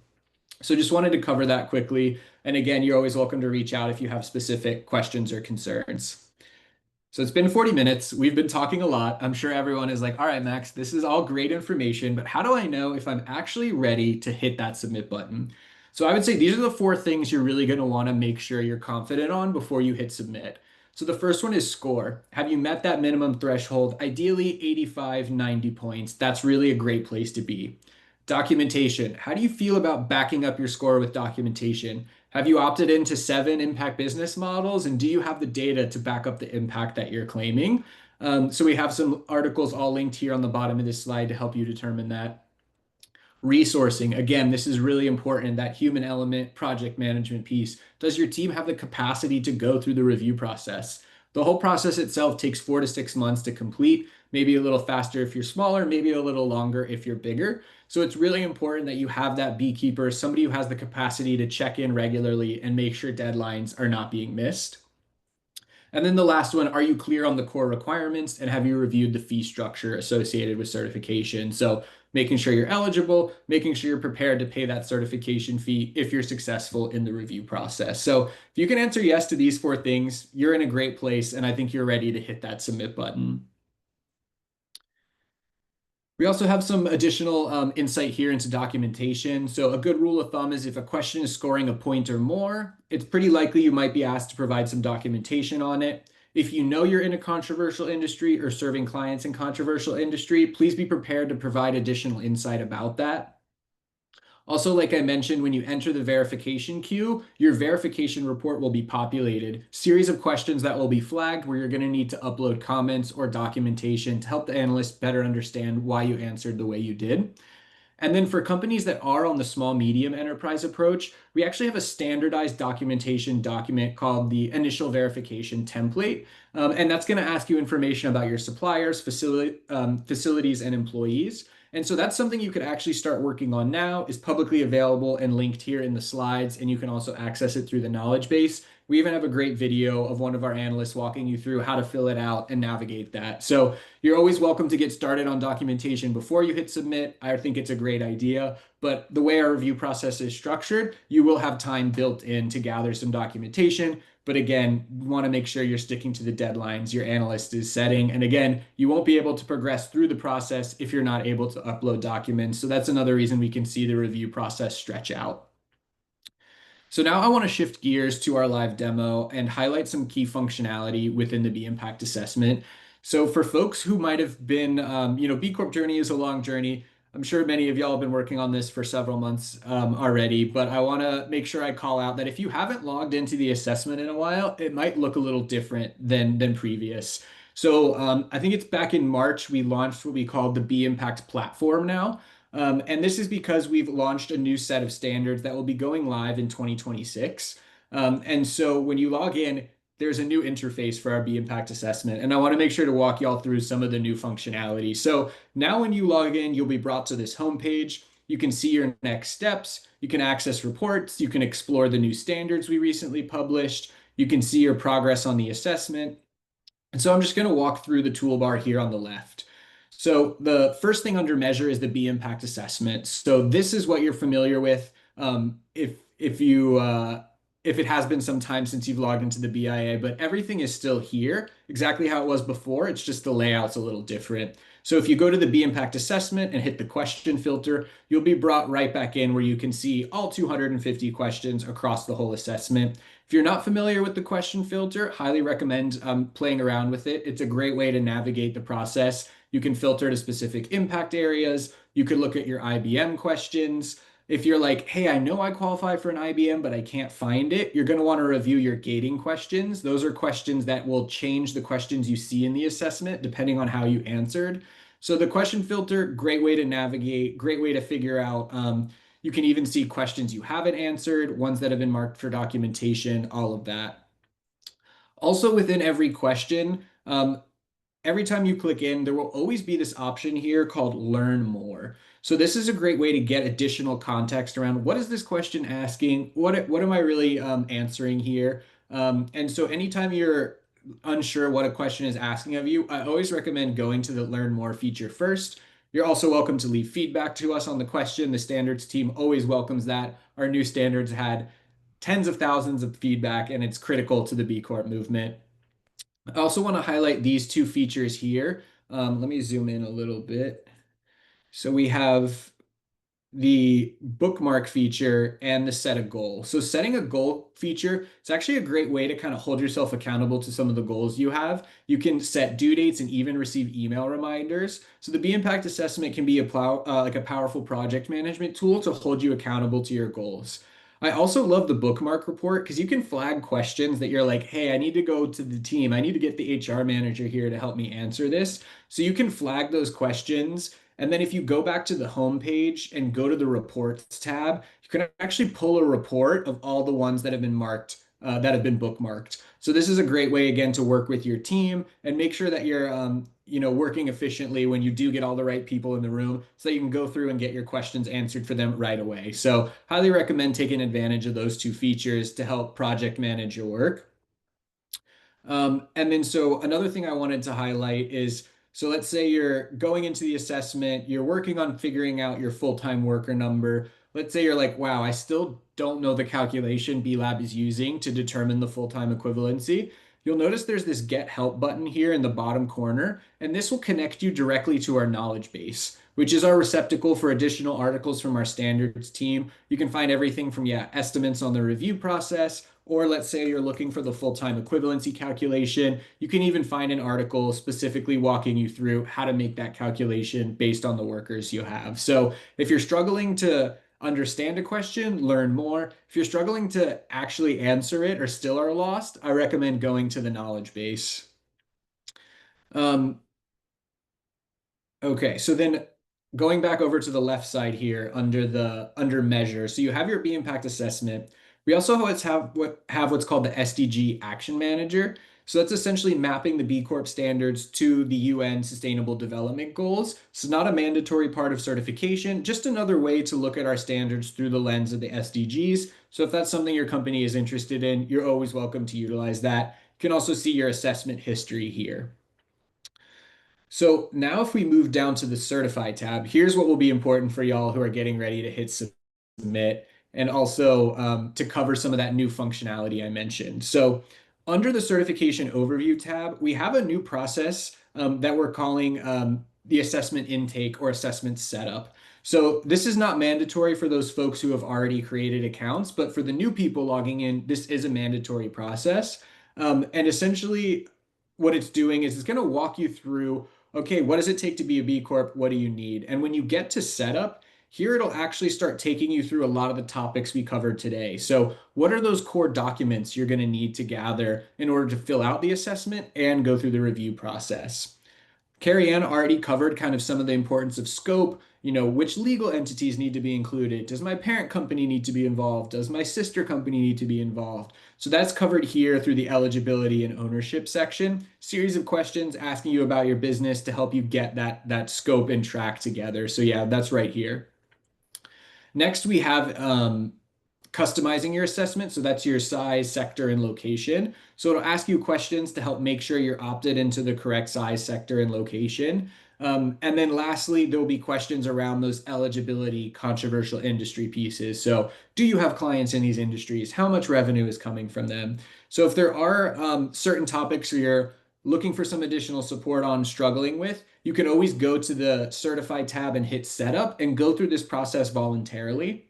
So just wanted to cover that quickly. And again, you're always welcome to reach out if you have specific questions or concerns. So it's been 40 minutes. We've been talking a lot. I'm sure everyone is like, all right, Max, this is all great information, but how do I know if I'm actually ready to hit that submit button? So I would say these are the four things you're really going to want to make sure you're confident on before you hit submit. So the first one is score. Have you met that minimum threshold? Ideally 85, 90 points. That's really a great place to be. Documentation. How do you feel about backing up your score with documentation? Have you opted into 7 impact business models? And do you have the data to back up the impact that you're claiming? So we have some articles all linked here on the bottom of this slide to help you determine that. Resourcing. Again, this is really important, that human element, project management piece. Does your team have the capacity to go through the review process? The whole process itself takes 4 to 6 months to complete, maybe a little faster if you're smaller, maybe a little longer if you're bigger. So it's really important that you have that beekeeper, somebody who has the capacity to check in regularly and make sure deadlines are not being missed. And then the last one, are you clear on the core requirements and have you reviewed the fee structure associated with certification? So making sure you're eligible, making sure you're prepared to pay that certification fee if you're successful in the review process. So if you can answer yes to these 4 things, you're in a great place and I think you're ready to hit that submit button. We also have some additional insight here into documentation. So a good rule of thumb is if a question is scoring a point or more, it's pretty likely you might be asked to provide some documentation on it. If you know you're in a controversial industry or serving clients in controversial industry, please be prepared to provide additional insight about that. Also, like I mentioned, when you enter the verification queue, your verification report will be populated. Series of questions that will be flagged where you're going to need to upload comments or documentation to help the analyst better understand why you answered the way you did. And then for companies that are on the small medium enterprise approach, we actually have a standardized documentation document called the initial verification template. And that's going to ask you information about your suppliers, facilities, and employees. And so that's something you could actually start working on now, is publicly available and linked here in the slides, and you can also access it through the knowledge base. We even have a great video of one of our analysts walking you through how to fill it out and navigate that. So you're always welcome to get started on documentation before you hit submit. I think it's a great idea, but the way our review process is structured, you will have time built in to gather some documentation. But again, you want to make sure you're sticking to the deadlines your analyst is setting. And again, you won't be able to progress through the process if you're not able to upload documents. So that's another reason we can see the review process stretch out. So now I want to shift gears to our live demo and highlight some key functionality within the B Impact assessment. So for folks who might have been, B Corp journey is a long journey. I'm sure many of y'all have been working on this for several months already, but I want to make sure I call out that if you haven't logged into the assessment in a while, it might look a little different than previous. So I think it's back in March, we launched what we called the B Impact platform now. And this is because we've launched a new set of standards that will be going live in 2026. And so when you log in, there's a new interface for our B Impact assessment. And I want to make sure to walk y'all through some of the new functionality. So now when you log in, you'll be brought to this homepage. You can see your next steps. You can access reports. You can explore the new standards we recently published. You can see your progress on the assessment. And so I'm just going to walk through the toolbar here on the left. So the first thing under measure is the B impact assessment. So this is what you're familiar with. If it has been some time since you've logged into the BIA, but everything is still here, exactly how it was before. It's just the layout's a little different. So if you go to the B impact assessment and hit the question filter, you'll be brought right back in where you can see all 250 questions across the whole assessment. If you're not familiar with the question filter, highly recommend playing around with it. It's a great way to navigate the process. You can filter to specific impact areas. You could look at your IBM questions. If you're like, hey, I know I qualify for an IBM, but I can't find it, you're going to want to review your gating questions. Those are questions that will change the questions you see in the assessment depending on how you answered. So the question filter, great way to navigate, great way to figure out. You can even see questions you haven't answered, ones that have been marked for documentation, all of that. Also within every question, every time you click in, there will always be this option here called Learn More. So this is a great way to get additional context around what is this question asking? What am I really answering here? And so anytime you're unsure what a question is asking of you, I always recommend going to the Learn More feature first. You're also welcome to leave feedback to us on the question. The standards team always welcomes that. Our new standards had tens of thousands of feedback, and it's critical to the B Corp movement. I also want to highlight these two features here. Let me zoom in a little bit. So we have the bookmark feature and the set a goal. So setting a goal feature, it's actually a great way to kind of hold yourself accountable to some of the goals you have. You can set due dates and even receive email reminders. So the B Impact Assessment can be like a powerful project management tool to hold you accountable to your goals. I also love the bookmark report because you can flag questions that you're like, hey, I need to go to the team. I need to get the HR manager here to help me answer this. So you can flag those questions. And then if you go back to the home page and go to the reports tab, you can actually pull a report of all the ones that have been marked, that have been bookmarked. So this is a great way, again, to work with your team and make sure that you're, working efficiently when you do get all the right people in the room so that you can go through and get your questions answered for them right away. So highly recommend taking advantage of those two features to help project manage your work. And then so another thing I wanted to highlight is, so let's say you're going into the assessment, you're working on figuring out your full-time worker number. Let's say you're like, wow, I still don't know the calculation B Lab is using to determine the full-time equivalency. You'll notice there's this Get Help button here in the bottom corner, and this will connect you directly to our knowledge base, which is our receptacle for additional articles from our standards team. You can find everything from, estimates on the review process, or let's say you're looking for the full-time equivalency calculation. You can even find an article specifically walking you through how to make that calculation based on the workers you have. So if you're struggling to understand a question, learn more. If you're struggling to actually answer it or still are lost, I recommend going to the knowledge base. Okay, so then going back over to the left side here under measure. So you have your B impact assessment. We also always have what's called the SDG Action Manager. So that's essentially mapping the B Corp standards to the UN Sustainable Development Goals. It's not a mandatory part of certification, just another way to look at our standards through the lens of the SDGs. So if that's something your company is interested in, you're always welcome to utilize that. You can also see your assessment history here. So now if we move down to the certify tab, here's what will be important for y'all who are getting ready to hit submit and also to cover some of that new functionality I mentioned. So under the certification overview tab, we have a new process that we're calling the assessment intake or assessment setup. So this is not mandatory for those folks who have already created accounts, but for the new people logging in, this is a mandatory process. And essentially what it's doing is it's going to walk you through, okay, what does it take to be a B Corp? What do you need? And when you get to setup, here it'll actually start taking you through a lot of the topics we covered today. So what are those core documents you're going to need to gather in order to fill out the assessment and go through the review process? Carrie Ann already covered kind of some of the importance of scope which legal entities need to be included? Does my parent company need to be involved? Does my sister company need to be involved? So that's covered here through the eligibility and ownership section. Series of questions asking you about your business to help you get that scope and track together. So yeah, that's right here. Next, we have customizing your assessment. So that's your size, sector, and location. So it'll ask you questions to help make sure you're opted into the correct size, sector, and location. And then lastly, there will be questions around those eligibility controversial industry pieces. So do you have clients in these industries? How much revenue is coming from them? So if there are certain topics where you're looking for some additional support on struggling with, you can always go to the certified tab and hit setup and go through this process voluntarily.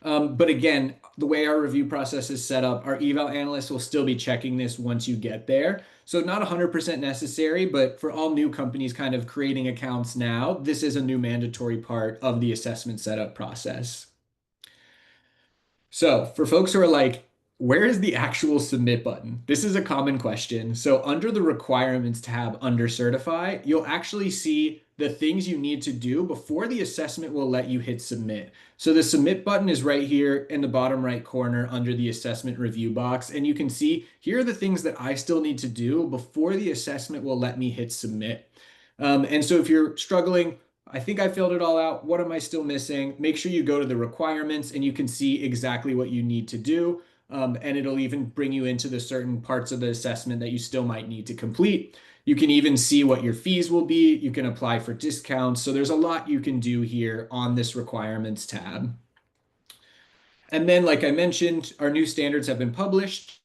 But again, the way our review process is set up, our eval analyst will still be checking this once you get there. So not 100% necessary, but for all new companies kind of creating accounts now, this is a new mandatory part of the assessment setup process. So for folks who are like, where is the actual submit button? This is a common question. So under the requirements tab under certify, you'll actually see the things you need to do before the assessment will let you hit submit. So the submit button is right here in the bottom right corner under the assessment review box. And you can see here are the things that I still need to do before the assessment will let me hit submit. And so if you're struggling, I think I filled it all out. What am I still missing? Make sure you go to the requirements and you can see exactly what you need to do. And it'll even bring you into the certain parts of the assessment that you still might need to complete. You can even see what your fees will be. You can apply for discounts. So there's a lot you can do here on this requirements tab. And then, like I mentioned, our new standards have been published.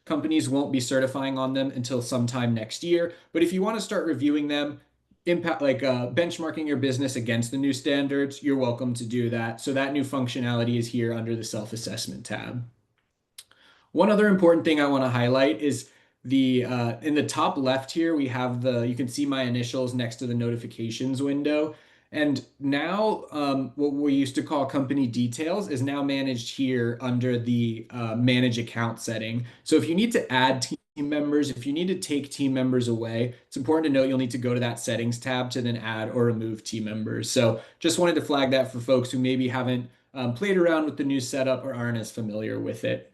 Companies won't be certifying on them until sometime next year. But if you want to start reviewing them, benchmarking your business against the new standards, you're welcome to do that. So that new functionality is here under the self-assessment tab. One other important thing I want to highlight is the in the top left here, we have you can see my initials next to the notifications window. And now what we used to call company details is now managed here under the manage account setting. So if you need to add team members, if you need to take team members away, it's important to note you'll need to go to that settings tab to then add or remove team members. So just wanted to flag that for folks who maybe haven't played around with the new setup or aren't as familiar with it.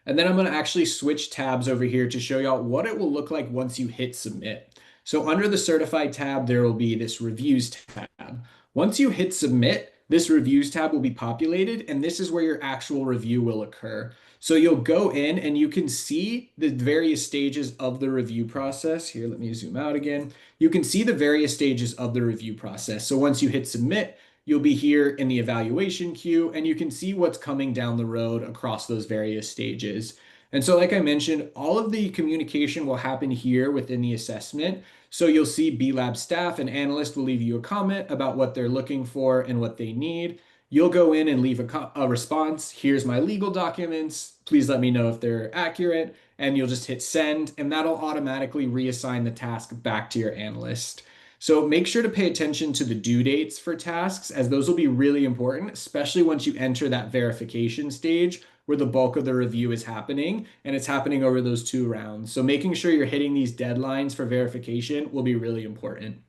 And then I'm going to actually switch tabs over here to show y'all what it will look like once you hit submit. So under the certified tab, there will be this reviews tab. Once you hit submit, this reviews tab will be populated, and this is where your actual review will occur. So you'll go in and you can see the various stages of the review process. Here, let me zoom out again. You can see the various stages of the review process. So once you hit submit, you'll be here in the evaluation queue and you can see what's coming down the road across those various stages. And so, like I mentioned, all of the communication will happen here within the assessment. So you'll see B Lab staff and analyst will leave you a comment about what they're looking for and what they need. You'll go in and leave a response. Here's my legal documents. Please let me know if they're accurate. And you'll just hit send, and that'll automatically reassign the task back to your analyst. So make sure to pay attention to the due dates for tasks, as those will be really important, especially once you enter that verification stage where the bulk of the review is happening, and it's happening over those 2 rounds. So making sure you're hitting these deadlines for verification will be really important.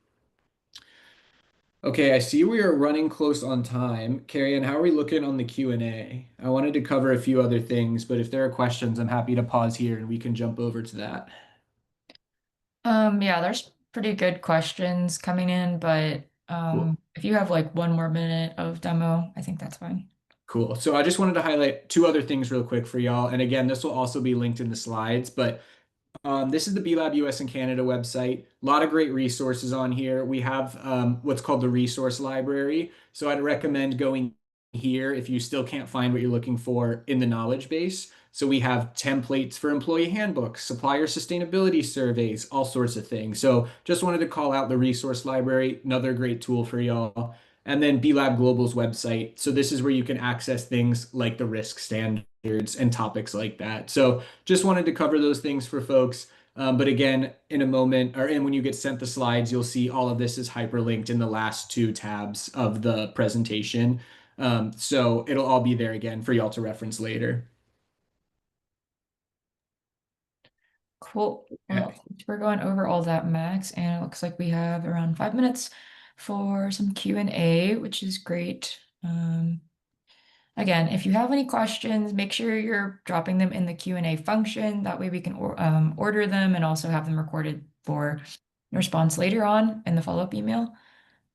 Okay, I see we are running close on time. Carrie Ann, how are we looking on the Q&A? I wanted to cover a few other things, but if there are questions, I'm happy to pause here and we can jump over to that. Yeah, there's pretty good questions coming in, but Cool. if you have like 1 more minute of demo, I think that's fine. Cool. So I just wanted to highlight 2 other things real quick for y'all. And again, this will also be linked in the slides, but this is the B Lab US and Canada website. A lot of great resources on here. We have what's called the resource library. So I'd recommend going here if you still can't find what you're looking for in the knowledge base. So we have templates for employee handbooks, supplier sustainability surveys, all sorts of things. So just wanted to call out the resource library, another great tool for y'all. And then B Lab Global's website. So this is where you can access things like the risk standards and topics like that. So just wanted to cover those things for folks. But again, in a moment, or when you get sent the slides, you'll see all of this is hyperlinked in the last 2 tabs of the presentation. So it'll all be there again for y'all to reference later. Cool. Well, Okay. we're going over all that, Max, and it looks like we have around 5 minutes. for some Q&A, which is great. Again, if you have any questions, make sure you're dropping them in the Q&A function. That way we can order them and also have them recorded for response later on in the follow-up email.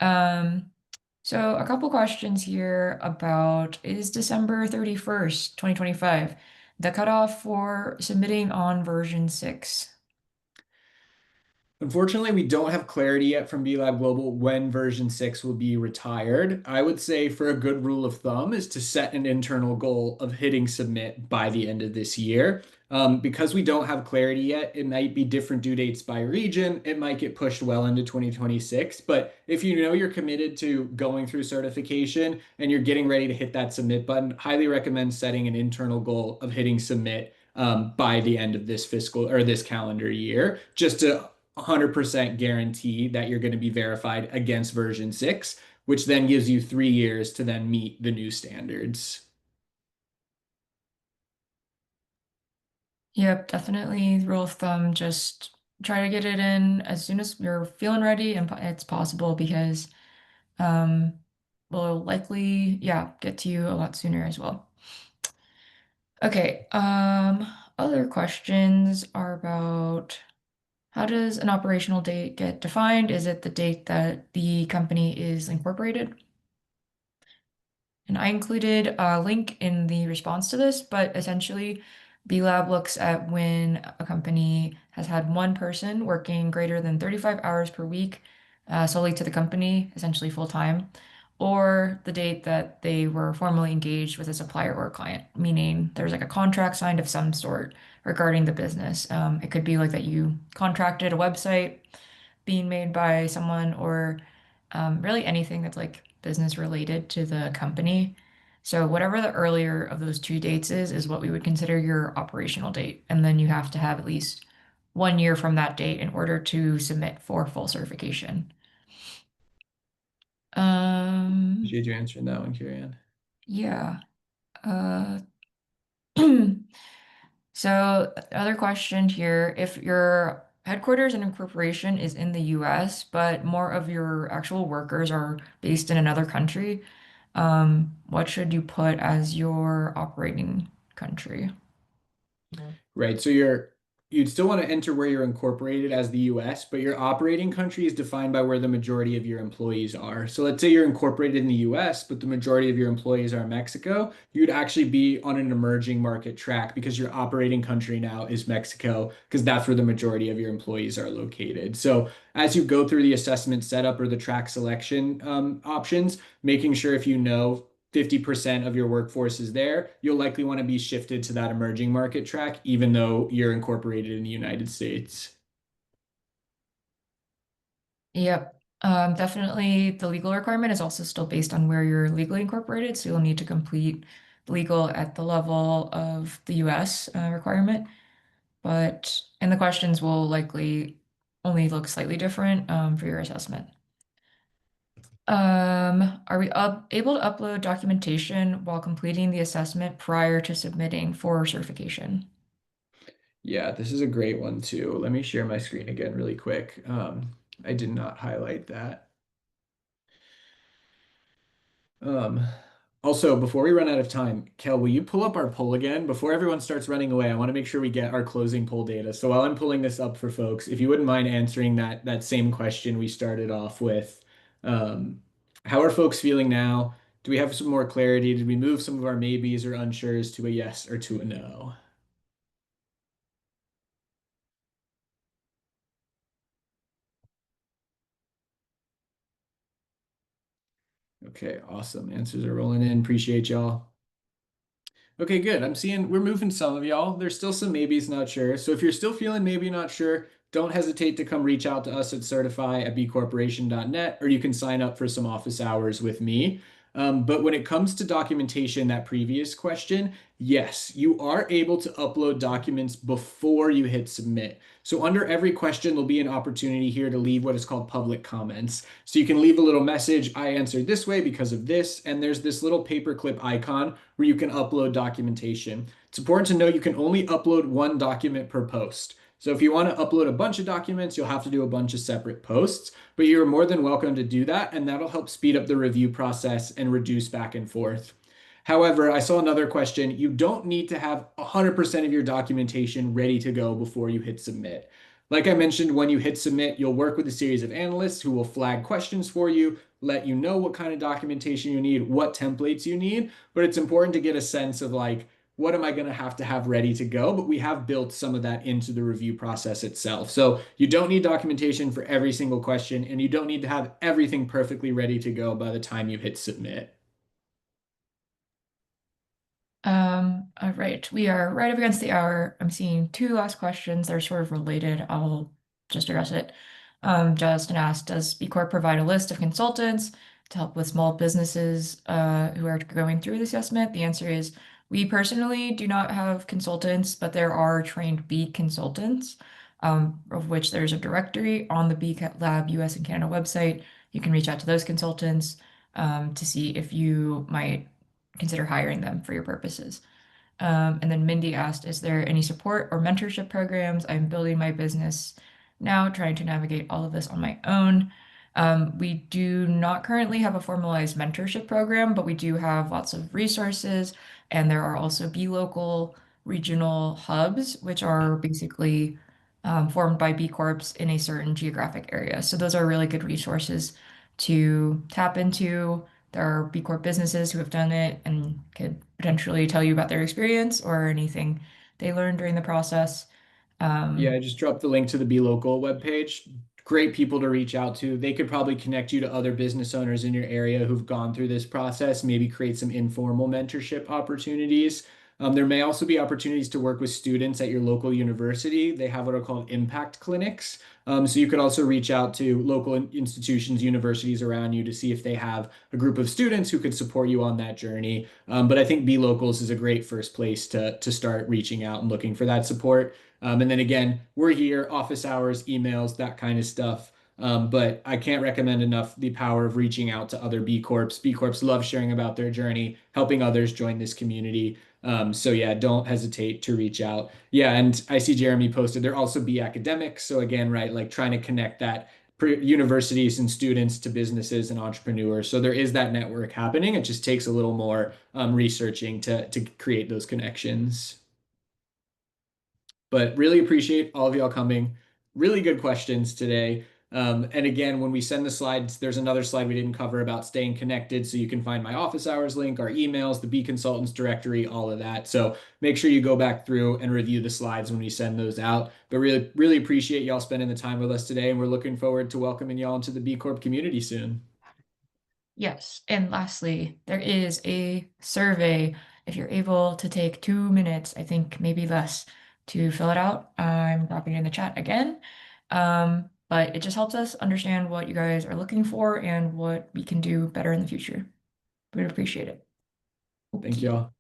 So a couple questions here about, is December 31st, 2025, the cutoff for submitting on version 6? Unfortunately, we don't have clarity yet from B Lab Global when version 6 will be retired. I would say for a good rule of thumb is to set an internal goal of hitting submit by the end of this year. Because we don't have clarity yet, it might be different due dates by region. It might get pushed well into 2026. But if you know you're committed to going through certification and you're getting ready to hit that submit button, highly recommend setting an internal goal of hitting submit by the end of this fiscal or this calendar year, just to 100% guarantee that you're going to be verified against version 6, which then gives you 3 years to then meet the new standards. Yep, definitely rule of thumb, just try to get it in as soon as you're feeling ready and it's possible because um, we'll likely, yeah, get to you a lot sooner as well. Okay, other questions are about how does an operational date get defined? Is it the date that the company is incorporated? And I included a link in the response to this, but essentially, B Lab looks at when a company has had one person working greater than 35 hours per week solely to the company, essentially full time, or the date that they were formally engaged with a supplier or a client, meaning there's like a contract signed of some sort regarding the business. It could be like that you contracted a website being made by someone or really anything that's like business related to the company. So whatever the earlier of those two dates is what we would consider your operational date. And then you have to have at least 1 year from that date in order to submit for full certification. Appreciate you answering that one, Kieran. Yeah. Uh, So, other question here, if your headquarters and incorporation is in the US, but more of your actual workers are based in another country, what should you put as your operating country? Right. So you'd still want to enter where you're incorporated as the US, but your operating country is defined by where the majority of your employees are. So let's say you're incorporated in the US, but the majority of your employees are in Mexico. You'd actually be on an emerging market track because your operating country now is Mexico, because that's where the majority of your employees are located. So as you go through the assessment setup or the track selection options, making sure if you know 50% of your workforce is there, you'll likely want to be shifted to that emerging market track, even though you're incorporated in the United States. Yep. Definitely the legal requirement is also still based on where you're legally incorporated, so you'll need to complete legal at the level of the US requirement. And the questions will likely only look slightly different for your assessment. Are we able to upload documentation while completing the assessment prior to submitting for certification? Yeah, this is a great one too. Let me share my screen again really quick. I did not highlight that. Um, Also, before we run out of time, Kel, will you pull up our poll again? Before everyone starts running away, I want to make sure we get our closing poll data. So while I'm pulling this up for folks, if you wouldn't mind answering that same question we started off with, um, how are folks feeling now? Do we have some more clarity? Did we move some of our maybes or unsures to a yes or to a no? Okay, awesome. Answers are rolling in. Appreciate y'all. Okay, good. I'm seeing we're moving some of y'all. There's still some maybes not sure. So if you're still feeling maybe not sure, don't hesitate to come reach out to us at certify@bcorporation.net, or you can sign up for some office hours with me. But when it comes to documentation, that previous question, yes, you are able to upload documents before you hit submit. So under every question, there'll be an opportunity here to leave what is called public comments. So you can leave a little message, I answered this way because of this, and there's this little paperclip icon where you can upload documentation. It's important to know you can only upload one document per post. So if you want to upload a bunch of documents, you'll have to do a bunch of separate posts, but you're more than welcome to do that, and that'll help speed up the review process and reduce back and forth. However, I saw another question. You don't need to have 100% of your documentation ready to go before you hit submit. Like I mentioned, when you hit submit, you'll work with a series of analysts who will flag questions for you, let you know what kind of documentation you need, what templates you need, but it's important to get a sense of like, what am I going to have ready to go? But we have built some of that into the review process itself. So you don't need documentation for every single question, and you don't need to have everything perfectly ready to go by the time you hit submit. All right, we are right up against the hour. I'm seeing two last questions. They're sort of related. I'll just address it. Justin asked, does B Corp provide a list of consultants to help with small businesses who are going through the assessment? The answer is we personally do not have consultants, but there are trained B consultants, of which there's a directory on the B Lab US and Canada website. You can reach out to those consultants to see if you might consider hiring them for your purposes. And then Mindy asked, is there any support or mentorship programs? I'm building my business now, trying to navigate all of this on my own. We do not currently have a formalized mentorship program, but we do have lots of resources, and there are also B local regional hubs, which are basically formed by B Corps in a certain geographic area. So those are really good resources to tap into. There are B Corp businesses who have done it and could potentially tell you about their experience or anything they learned during the process. Yeah, I Um, just dropped the link to the Be Local webpage. Great people to reach out to. They could probably connect you to other business owners in your area who've gone through this process, maybe create some informal mentorship opportunities. There may also be opportunities to work with students at your local university. They have what are called impact clinics. So you could also reach out to local institutions, universities around you to see if they have a group of students who could support you on that journey. But I think Be Locals is a great first place to start reaching out and looking for that support. And then again, we're here, office hours, emails, that kind of stuff. But I can't recommend enough the power of reaching out to other B Corps. B Corps love sharing about their journey, helping others join this community. So yeah, don't hesitate to reach out. Yeah, and I see Jeremy posted there also be academics. So again, right, like trying to connect that universities and students to businesses and entrepreneurs. So there is that network happening. It just takes a little more researching to create those connections. But really appreciate all of y'all coming. Really good questions today. And again, when we send the slides, there's another slide we didn't cover about staying connected. So you can find my office hours link, our emails, the B Consultants directory, all of that. So make sure you go back through and review the slides when we send those out. But really, really appreciate y'all spending the time with us today. And we're looking forward to welcoming y'all into the B Corp community soon. yes, and lastly, there is a survey. If you're able to take 2 minutes, I think maybe less, to fill it out, I'm dropping it in the chat again. But it just helps us understand what you guys are looking for and what we can do better in the future. We'd appreciate it. Thank Okay. y'all.